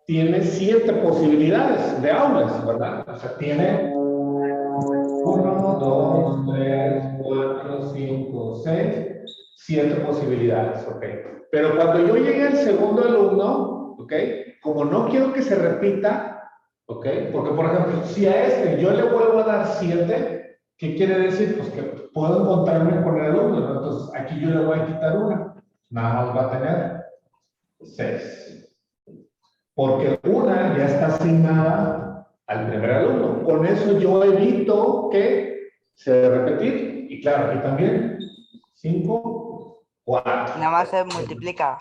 tiene 7 posibilidades de aulas, ¿verdad? O sea, tiene 1, 2, 3, 4, 5, 6, 7 posibilidades, ¿ok? Pero cuando yo llegue al segundo alumno, ¿ok? Como no quiero que se repita, ¿ok? Porque, por ejemplo, si a este yo le vuelvo a dar 7, ¿qué quiere decir? Pues que puedo encontrarme con el alumno, ¿no? Entonces, aquí yo le voy a quitar una. Nada más va a tener 6. Porque una ya está asignada al primer alumno. Con eso yo evito que se repetir. Y claro, aquí también 5, 4. Nada más se multiplica.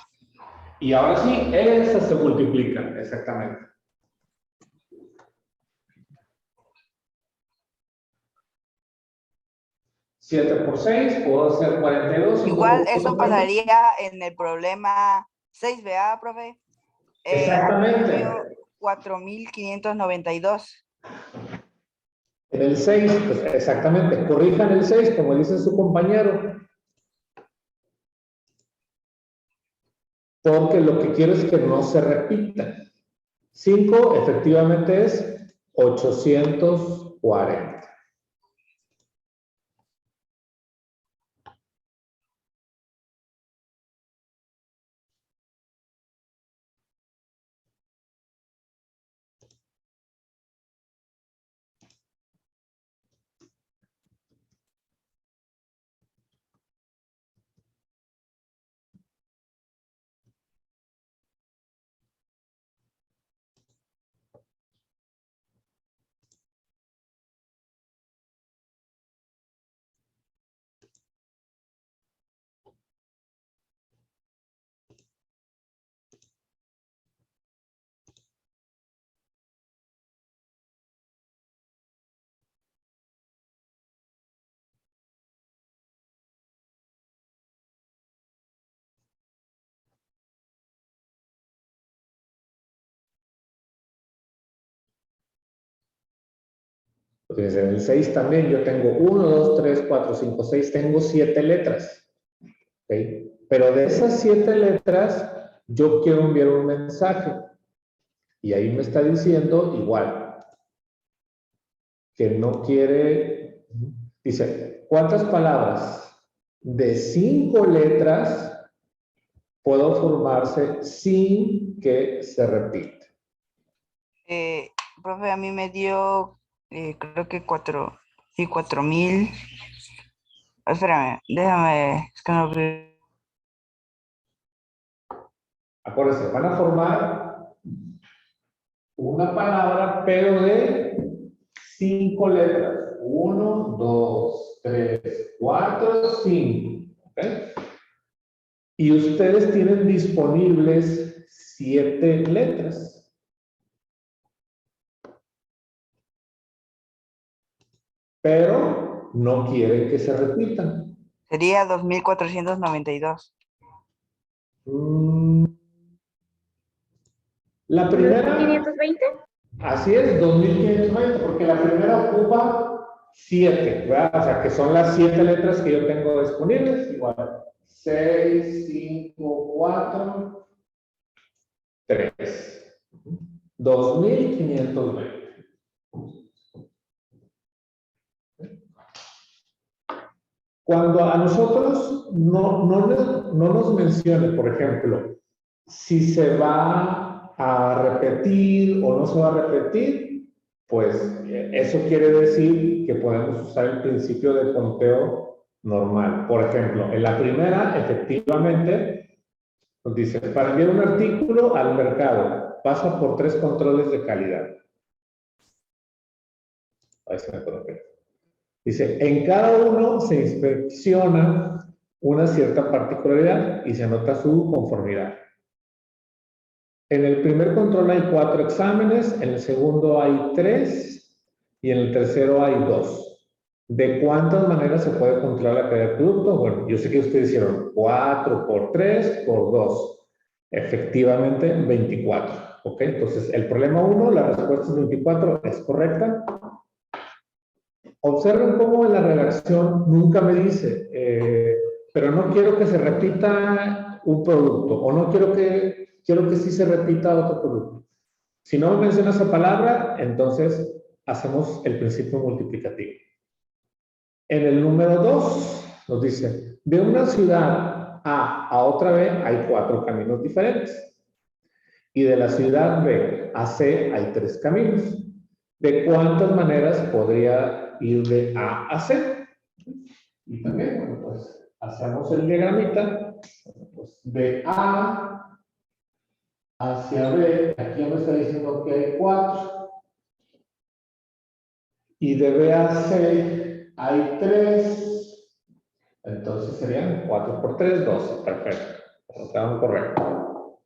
Y ahora sí, esa se multiplica, exactamente. Siete por 6, puedo hacer 42. Igual eso pasaría en el problema 6, ¿verdad, profe? Exactamente. 4592. En el 6, pues exactamente, corrijan el 6, como dice su compañero. Porque lo que quiero es que no se repita. 5 efectivamente es 840. Entonces, en el 6 también yo tengo 1, 2, 3, 4, 5, 6, tengo 7 letras. ¿Okay? Pero de esas 7 letras, yo quiero enviar un mensaje. Y ahí me está diciendo igual, que no quiere, dice, ¿cuántas palabras de 5 letras puedo formarse sin que se repita? Profe, a mí me dio, creo que 4,000. Espérame, déjame, es que no vi. Acuérdense, van a formar una palabra, pero de 5 letras. 1, 2, 3, 4, 5. ¿Ok? Y ustedes tienen disponibles 7 letras. Pero no quieren que se repitan. Sería 2,492. La primera, 520. así es, 2520, porque la primera ocupa 7, ¿verdad? O sea, que son las 7 letras que yo tengo disponibles. Igual, 6, 5, 4, 3. 2520. Cuando a nosotros no nos mencione, por ejemplo, si se va a repetir o no se va a repetir, pues eso quiere decir que podemos usar el principio de conteo normal. Por ejemplo, en la primera, efectivamente, nos dice, para enviar un artículo al mercado, pasa por 3 controles de calidad. Ahí se me coloqué. Dice, en cada uno se inspecciona una cierta particularidad y se anota su conformidad. En el primer control hay 4 exámenes, en el segundo hay 3 y en el tercero hay 2. ¿De cuántas maneras se puede controlar la calidad del producto? Bueno, yo sé que ustedes hicieron 4 por 3 por 2. Efectivamente, 24. ¿Ok? Entonces, el problema 1, la respuesta es 24, es correcta. Observen cómo en la redacción nunca me dice, pero no quiero que se repita un producto, o no quiero que sí se repita otro producto. Si no me menciona esa palabra, entonces hacemos el principio multiplicativo. En el número 2 nos dice, de una ciudad A otra B hay 4 caminos diferentes. Y de la ciudad B a C hay 3 caminos. ¿De cuántas maneras podría ir de A a C? Y también, bueno, pues hacemos el diagramita. Pues de A hacia B, aquí me está diciendo que hay 4. Y de B a C hay 3. Entonces serían 4 por 3, 12. Perfecto. Estamos correcto.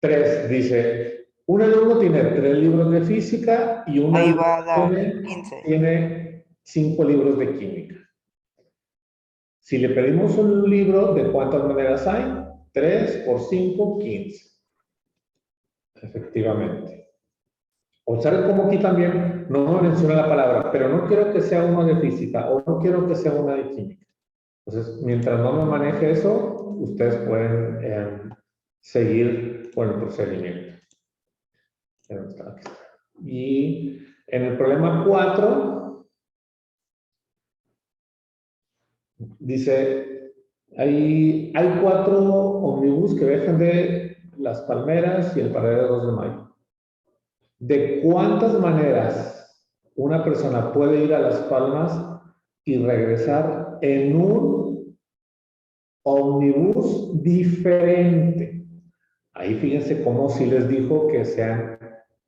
3 dice, un alumno tiene 3 libros de física y un Ahí alumno va a dar 15. tiene 5 libros de química. Si le pedimos un libro, ¿de cuántas maneras hay? 3 por 5, 15. Efectivamente. Observen cómo aquí también no me menciona la palabra, pero no quiero que sea uno de física o no quiero que sea una de química. Entonces, mientras no me maneje eso, ustedes pueden seguir con el procedimiento. Y en el problema 4, dice, hay 4 ómnibus que viajan de Las Palmeras y el paradero 2 de Mayo. ¿De cuántas maneras una persona puede ir a Las Palmas y regresar en un ómnibus diferente? Ahí fíjense cómo sí les dijo que sean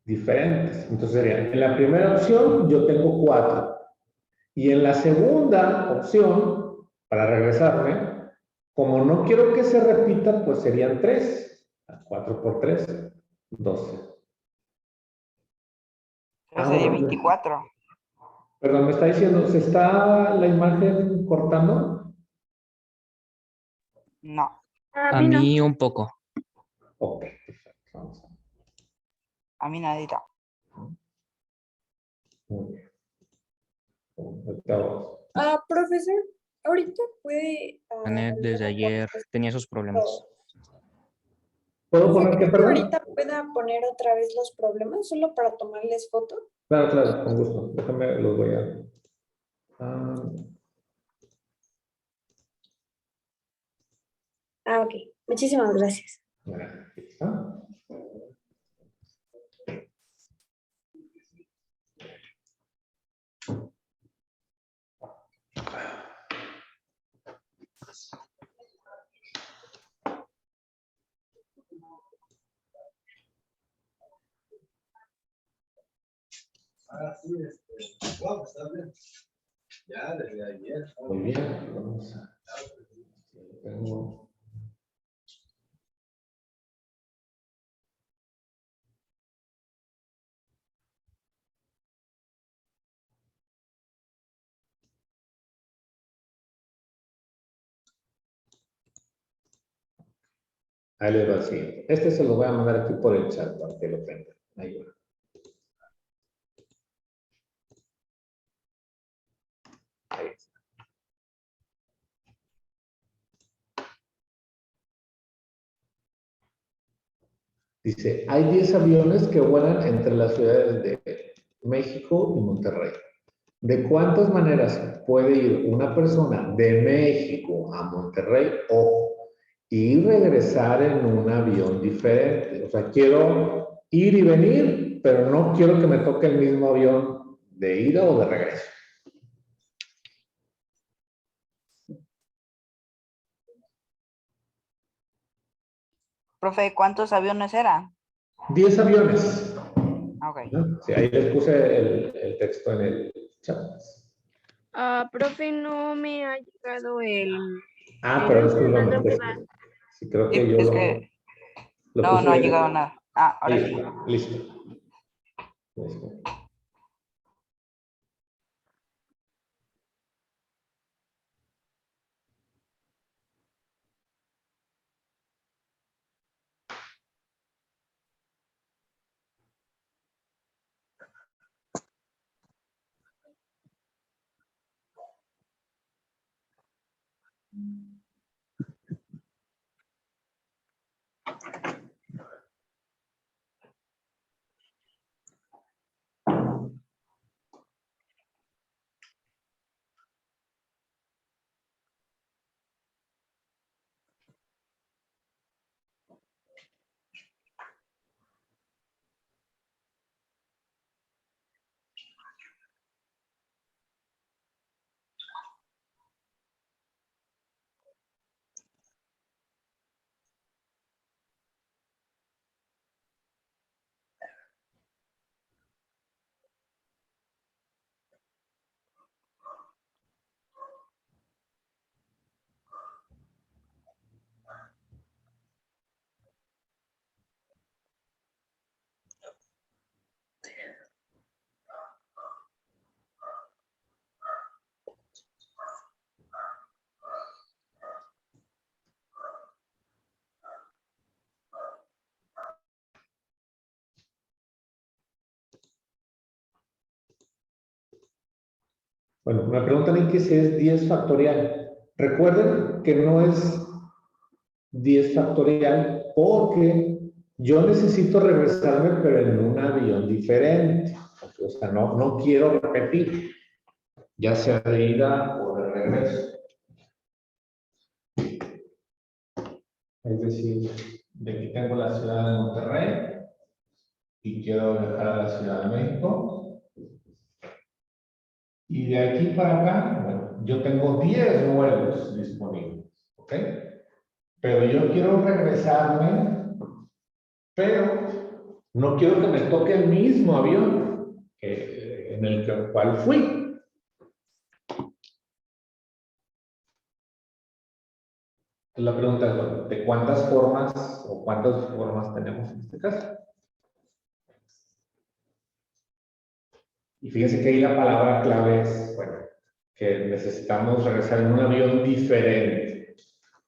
diferentes. Entonces sería, en la primera opción yo tengo 4. Y en la segunda opción, para regresarme, como no quiero que se repita, pues serían 3. 4 por 3, 12. Pero sería 24. Perdón, me está diciendo, ¿se está la imagen cortando? No, A A mí no. mí un poco. Ok, perfecto. Vamos a mí nadita. muy bien. Ahorita vamos. Profesor, ahorita puede Internet desde ayer tenía esos problemas. ¿Puedo poner qué, ¿Cree que perdón? ahorita pueda poner otra vez los problemas solo para tomarles foto? Claro, claro, con gusto. Déjame, los voy a... Ok, muchísimas gracias. Mira, aquí está. Ya desde ayer. Muy bien, vamos a... Tengo... Ahí les va el siguiente. Este se lo voy a mandar aquí por el chat para que lo tengan. Ahí va. Ahí está. Dice, hay 10 aviones que vuelan entre las ciudades de México y Monterrey. ¿De cuántas maneras puede ir una persona de México a Monterrey y regresar en un avión diferente? O sea, quiero ir y venir, pero no quiero que me toque el mismo avión de ida o de regreso. Profe, ¿cuántos aviones eran? 10 aviones. Ok. ¿No? Sí, ahí les puse el texto en el chat. Profe, no me ha llegado el Pero link es que que no, manda privado. sí, creo Sí, que yo es que lo no, no ha puse. llegado nada. Ah, ahora Ahí sí. está, listo. Listo. Bueno, me preguntan en que si es 10 factorial. Recuerden que no es 10 factorial porque yo necesito regresarme, pero en un avión diferente. O sea, no quiero repetir, ya sea de ida o de regreso. Es decir, de aquí tengo la ciudad de Monterrey y quiero viajar a la Ciudad de México. Y de aquí para acá, bueno, yo tengo 10 vuelos disponibles, ¿ok? Pero yo quiero regresarme, pero no quiero que me toque el mismo avión en el cual fui. La pregunta es, bueno, ¿de cuántas formas tenemos en este caso? Y fíjense que ahí la palabra clave es, bueno, que necesitamos regresar en un avión diferente.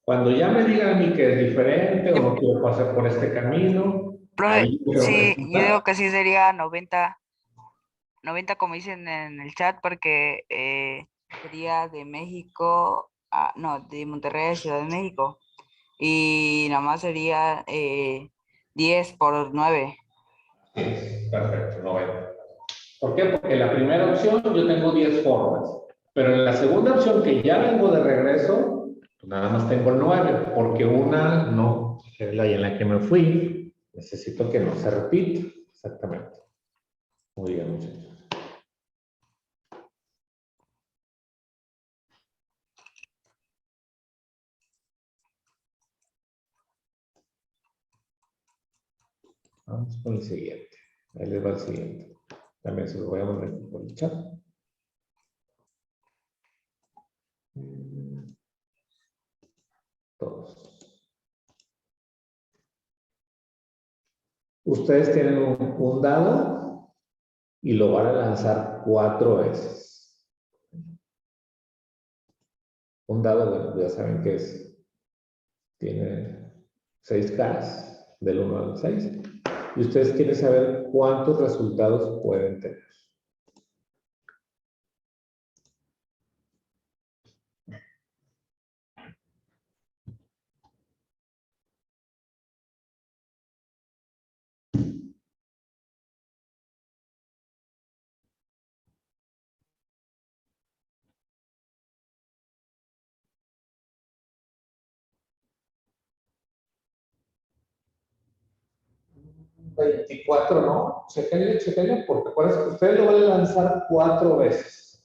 Cuando ya me digan a mí que es diferente o no quiero pasar por este camino, Profe, ahí tengo que sí, yo digo apuntar. que sí sería 90 como dicen en el chat, porque sería de México, no, de Monterrey a Ciudad de México. Y nada más sería 10 por 9. Sí, perfecto, 90. ¿Por qué? Porque en la primera opción yo tengo 10 formas, pero en la segunda opción que ya vengo de regreso, pues nada más tengo 9, porque una no, que es la en la que me fui, necesito que no se repita. Exactamente. Muy bien, muchachos. Vamos con el siguiente. Ahí les va el siguiente. También se lo voy a poner por el chat. Todos. Ustedes tienen un dado y lo van a lanzar 4 veces. Un dado, bueno, ya saben que tiene 6 caras, del 1 al 6. Y ustedes quieren saber cuántos resultados pueden tener. ¿24 no? Chequenle, porque acuérdense que ustedes lo van a lanzar 4 veces.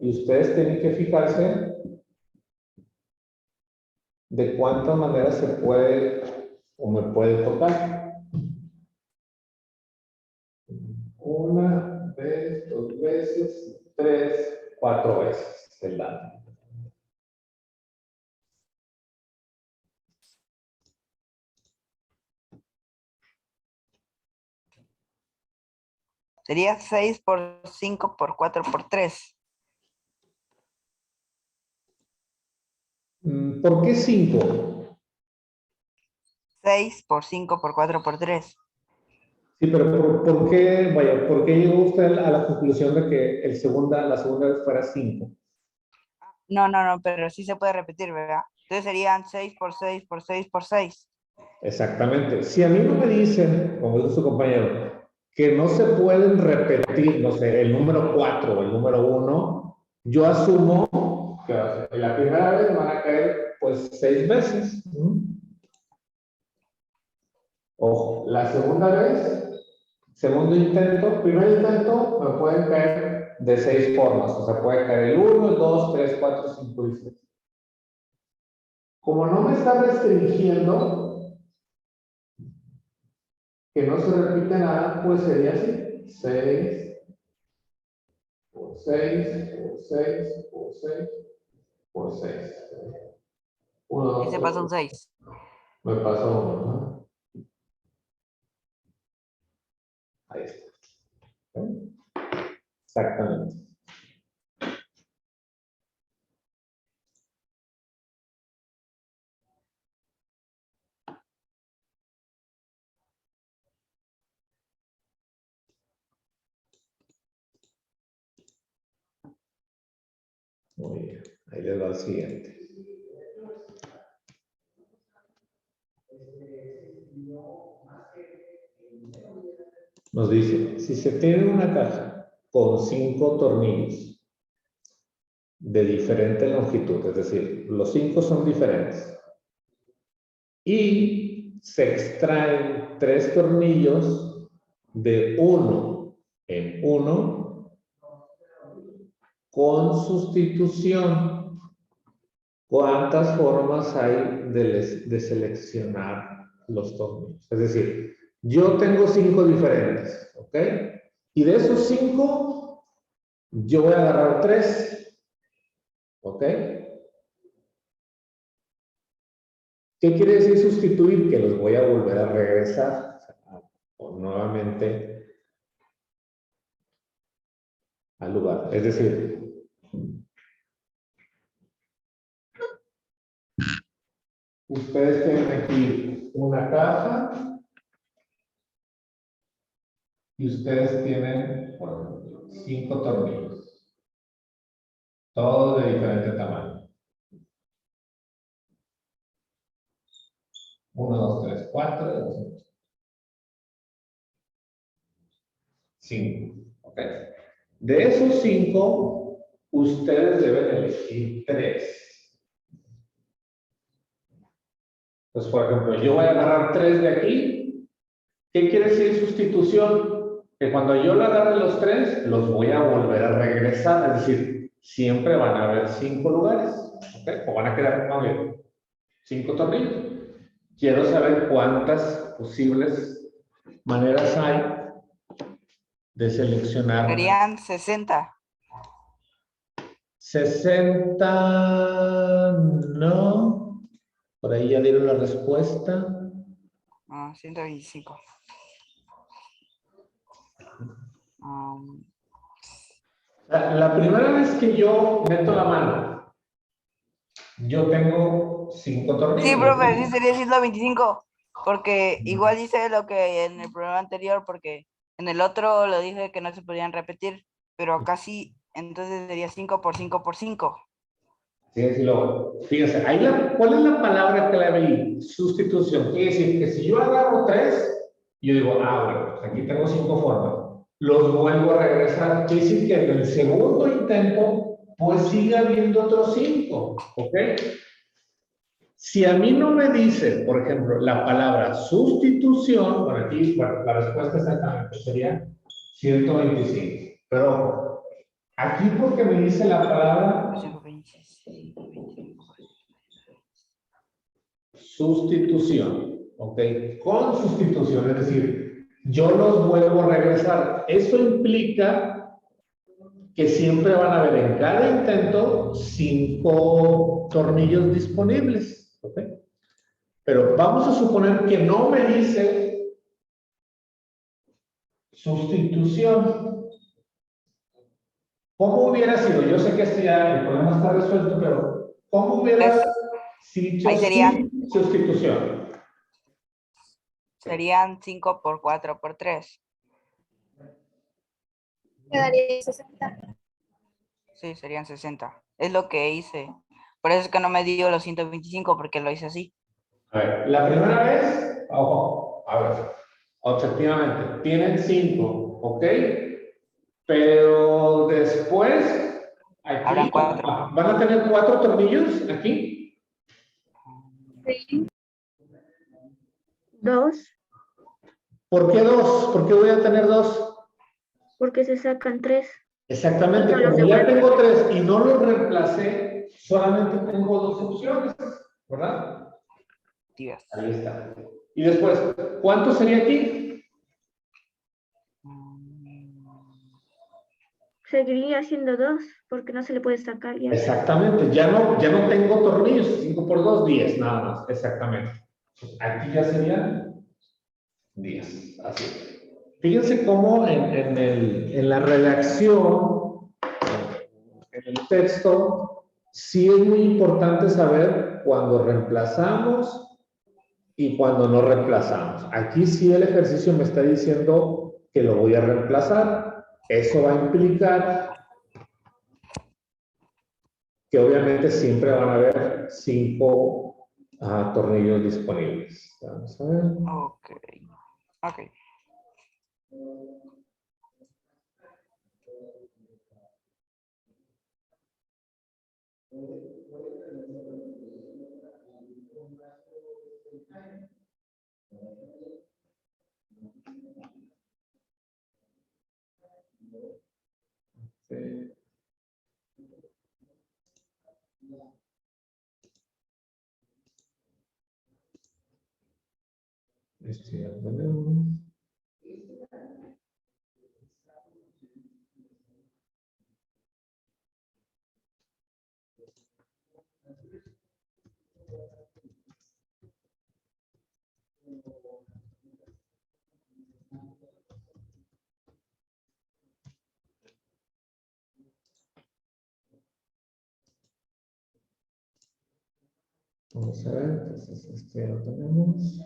Y ustedes tienen que fijarse de cuántas maneras se puede o me puede tocar. 1 vez, 2 veces, 3, 4 veces el dado. Sería 6 por 5 por 4 por 3. ¿Por qué 5? 6 por 5 por 4 por 3. Sí, pero ¿por qué, vaya, por qué llegó usted a la conclusión de que la segunda vez fuera 5? No, pero sí se puede repetir, ¿verdad? Entonces serían 6 por 6 por 6 por 6. Exactamente. Si a mí no me dicen, como dijo su compañero, que no se pueden repetir, no sé, el número 4 o el número 1, yo asumo que la primera vez van a caer pues 6 veces. Ojo, la segunda vez, segundo intento, primer intento, me pueden caer de 6 formas. O sea, puede caer el 1, el 2, 3, 4, 5 y 6. Como no me está restringiendo que no se repite nada, pues sería así. 6 por 6 por 6 por 6 por 6. 1, 2, Ese pasa un 6. me pasó 1, ¿no? Ahí está. ¿Sí? Exactamente. Muy bien. Ahí les va el siguiente. Nos dice, si se tiene una caja con 5 tornillos de diferente longitud, es decir, los 5 son diferentes, y se extraen 3 tornillos de 1 en 1, con sustitución, ¿cuántas formas hay de seleccionar los tornillos? Es decir, yo tengo 5 diferentes, ¿ok? Y de esos 5, yo voy a agarrar 3, ¿ok? ¿Qué quiere decir sustituir? Que los voy a volver a regresar o nuevamente al lugar. Es decir, ustedes tienen aquí una caja y ustedes tienen, por ejemplo, 5 tornillos, todos de diferente tamaño. 1, 2, 3, 4, 5. ¿Ok? De esos 5, ustedes deben elegir 3. Entonces, por ejemplo, yo voy a agarrar 3 de aquí. ¿Qué quiere decir sustitución? Que cuando yo lo agarre los 3, los voy a volver a regresar. Es decir, siempre van a haber 5 lugares. ¿Ok? O van a quedar, vamos bien, 5 tornillos. quiero saber cuántas posibles maneras hay de seleccionar. Serían 60. 60, no. Por ahí ya dieron la respuesta. 125. La primera vez que yo meto la mano, yo tengo 5 tornillos. Sí, profe, sí sería 125. Porque igual hice lo que en el programa anterior, porque en el otro lo dije que no se podían repetir, pero acá sí, entonces sería 5 por 5 por 5. Sí, sí, fíjense, ¿cuál es la palabra clave ahí? Sustitución. Quiere decir que si yo agarro 3, yo digo, bueno, pues aquí tengo 5 formas. Los vuelvo a regresar. Quiere decir que en el segundo intento, pues sigue habiendo otros 5. ¿Ok? Si a mí no me dice, por ejemplo, la palabra sustitución, bueno, aquí la respuesta exactamente sería 125. Pero ojo, aquí porque me dice la palabra sustitución, ¿ok? Con sustitución, es decir, yo los vuelvo a regresar. Eso implica que siempre van a haber en cada intento 5 tornillos disponibles, ¿ok? Pero vamos a suponer que no me dice sustitución. ¿Cómo hubiera sido? Yo sé que este ya el problema está resuelto, pero ¿cómo hubiera dicho Ahí serían. sustitución? Serían 5 por 4 por 3. Quedaría 60. Sí, serían 60. Es lo que hice. Por eso es que no me dio los 125 porque lo hice así. A ver, la primera vez, ojo, a ver, objetivamente, tienen 5, ¿ok? Pero después, Habrán aquí, 4. van a tener 4 tornillos aquí. Sí. 2, ¿Por qué 2? ¿Por qué voy a tener 2? porque se sacan 3. Exactamente, Y no los como ya devuelve. tengo 3 y no los reemplacé, solamente tengo 2 opciones, ¿verdad? Dios. Ahí está. Y después, ¿cuánto sería aquí? Seguiría siendo 2, porque no se le puede sacar ya. Exactamente, ya no tengo tornillos, 5 por 2, 10, nada más, exactamente. Aquí ya serían 10, así. Fíjense cómo en la redacción, en el texto, sí es muy importante saber cuándo reemplazamos y cuando no reemplazamos. Aquí sí el ejercicio me está diciendo que lo voy a reemplazar. Eso va a implicar que obviamente siempre van a haber 5 tornillos disponibles. Vamos a ver. Ok. Ok. Sí. Este ya tenemos. Vamos a ver, entonces este ya lo tenemos.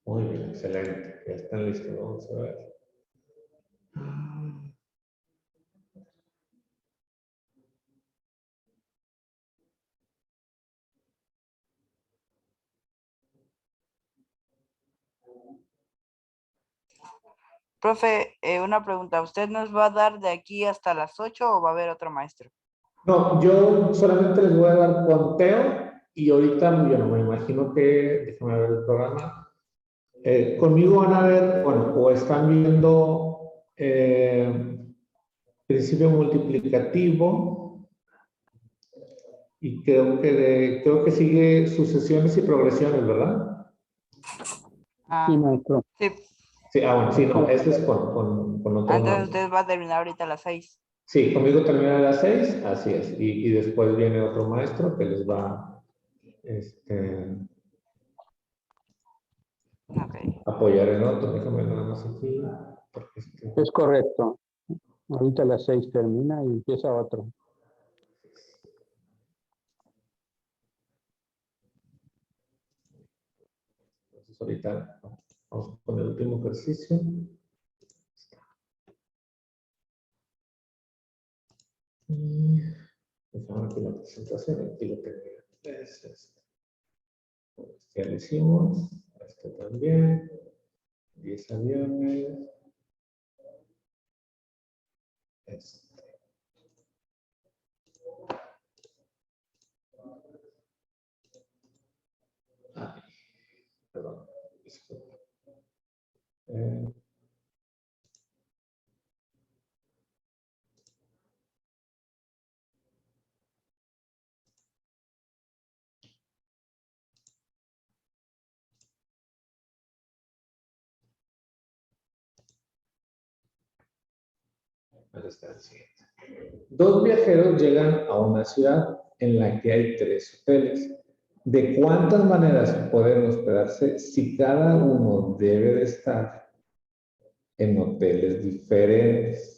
Muy bien, excelente. Ya están listos, vamos a ver. Profe, una pregunta. ¿Usted nos va a dar de aquí hasta las 8 o va a haber otro maestro? No, yo solamente les voy a dar conteo y ahorita, yo no me imagino que, déjame ver el programa, conmigo van a ver, bueno, o están viendo principio multiplicativo y creo que sigue sucesiones y progresiones, ¿verdad? Ah, Sí, maestro. sí. Sí, bueno, sí, no, este es con otro Entonces nombre. usted va a terminar ahorita a las 6. Sí, conmigo termina a las 6, así es. Y después viene otro maestro que les va Ok. a apoyar en otro. Déjame nada más aquí. Porque Es correcto. Ahorita a las 6 termina y empieza otro. entonces ahorita vamos con el último ejercicio. Y déjame aquí la presentación. Aquí lo tengo. Es este. Ya lo hicimos. Este también. 10 aviones. Este. Ay, perdón. Disculpa. Ahí está el siguiente. Dos viajeros llegan a una ciudad en la que hay 3 hoteles. ¿De cuántas maneras pueden hospedarse si cada uno debe de estar en hoteles diferentes?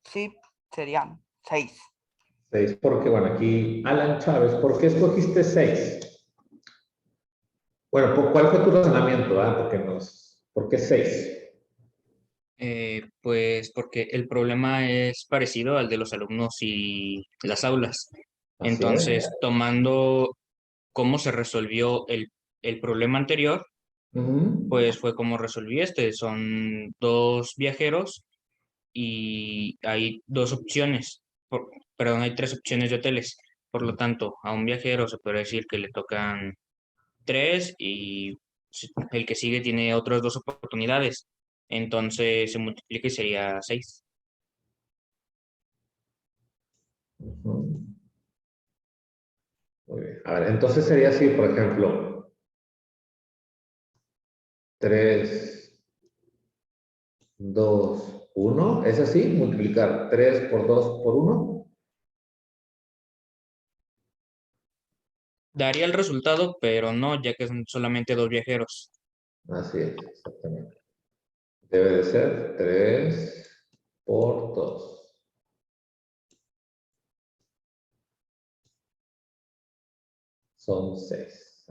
Sí, serían 6. 6, porque bueno, aquí Alan Chávez, ¿por qué escogiste 6? Bueno, ¿cuál fue tu razonamiento? ¿Por qué 6? Pues porque el problema es parecido al de los alumnos y las aulas. Así es. Entonces, tomando cómo se resolvió el problema anterior, Ujú. pues fue como resolví este. Son 2 viajeros y hay 2 opciones, perdón, hay 3 opciones de hoteles. Por lo tanto, a un viajero se puede decir que le tocan 3 y el que sigue tiene otras 2 oportunidades. Entonces se multiplica y sería 6. Ujú. Muy bien. A ver, entonces sería así, por ejemplo, 3, 2, 1. ¿Es así? Multiplicar 3 por 2 por 1. Daría el resultado, pero no, ya que son solamente 2 viajeros. Así es, exactamente. Debe de ser 3 por 2. Son 6.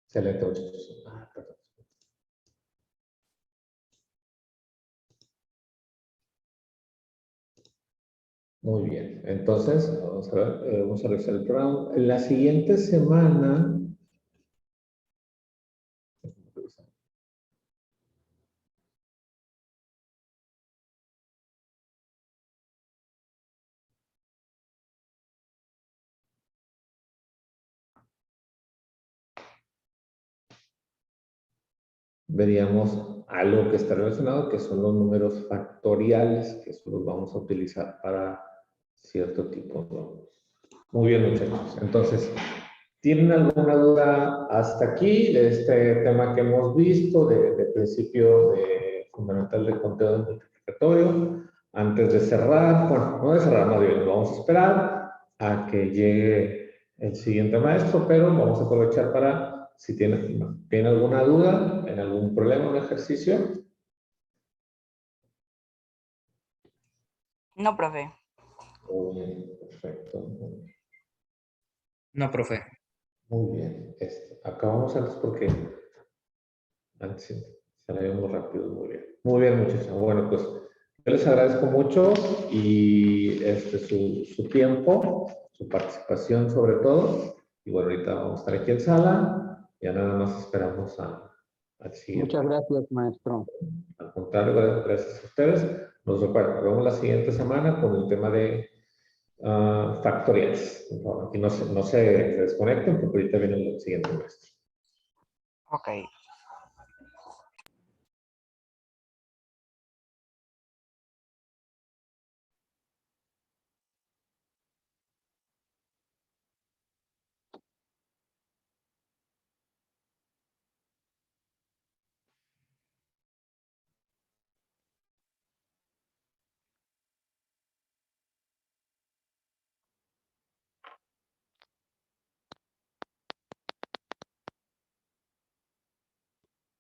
Excelente, muchachos. Perdón. Muy bien. Entonces, vamos a ver, vamos a revisar el programa. La siguiente semana, veríamos algo que está relacionado, que son los números factoriales, que eso los vamos a utilizar para cierto tipo, ¿no? Muy bien, muchachos. Entonces, ¿tienen alguna duda hasta aquí de este tema que hemos visto, de principio de fundamental de conteo multiplicatorio. Antes de cerrar, bueno, no de cerrar, más bien, vamos a esperar a que llegue el siguiente maestro, pero vamos a aprovechar para, si tiene alguna duda, en algún problema, un ejercicio. No, profe. Perfecto. No, profe. Muy bien. Acabamos antes porque antes se la dio muy rápido. Muy bien. Muy bien, muchachos. Bueno, pues yo les agradezco mucho y su tiempo, su participación sobre todo. Y bueno, ahorita vamos a estar aquí en sala. Ya nada más esperamos al siguiente. Muchas gracias, maestro. Al contrario, gracias a ustedes. Nos vemos la siguiente semana con el tema de factoriales. Por favor, aquí no se desconecten porque ahorita viene el siguiente maestro. Ok.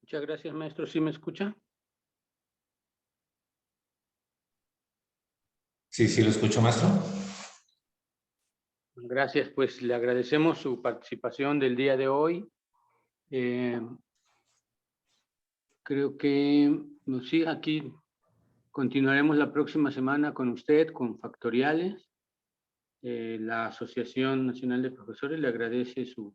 Muchas gracias, maestro. ¿Sí me escucha? Sí, sí, lo escucho, maestro. Gracias, pues le agradecemos su participación del día de hoy. Creo que sí, aquí continuaremos la próxima semana con usted, con factoriales. La Asociación Nacional de Profesores le agradece su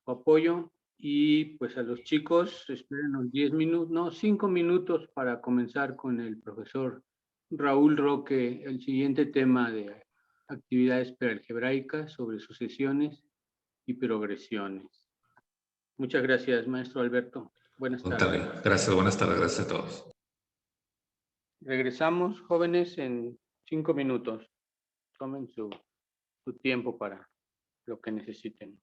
apoyo y pues a los chicos esperen unos 10 minutos, no, 5 minutos para comenzar con el profesor Raúl Roque, el siguiente tema de actividades prealgebraicas sobre sucesiones y progresiones. Muchas gracias, maestro Alberto. Buenas tardes. Gracias, buenas tardes, gracias a todos. Regresamos, jóvenes, en 5 minutos. Tomen su tiempo para lo que necesiten.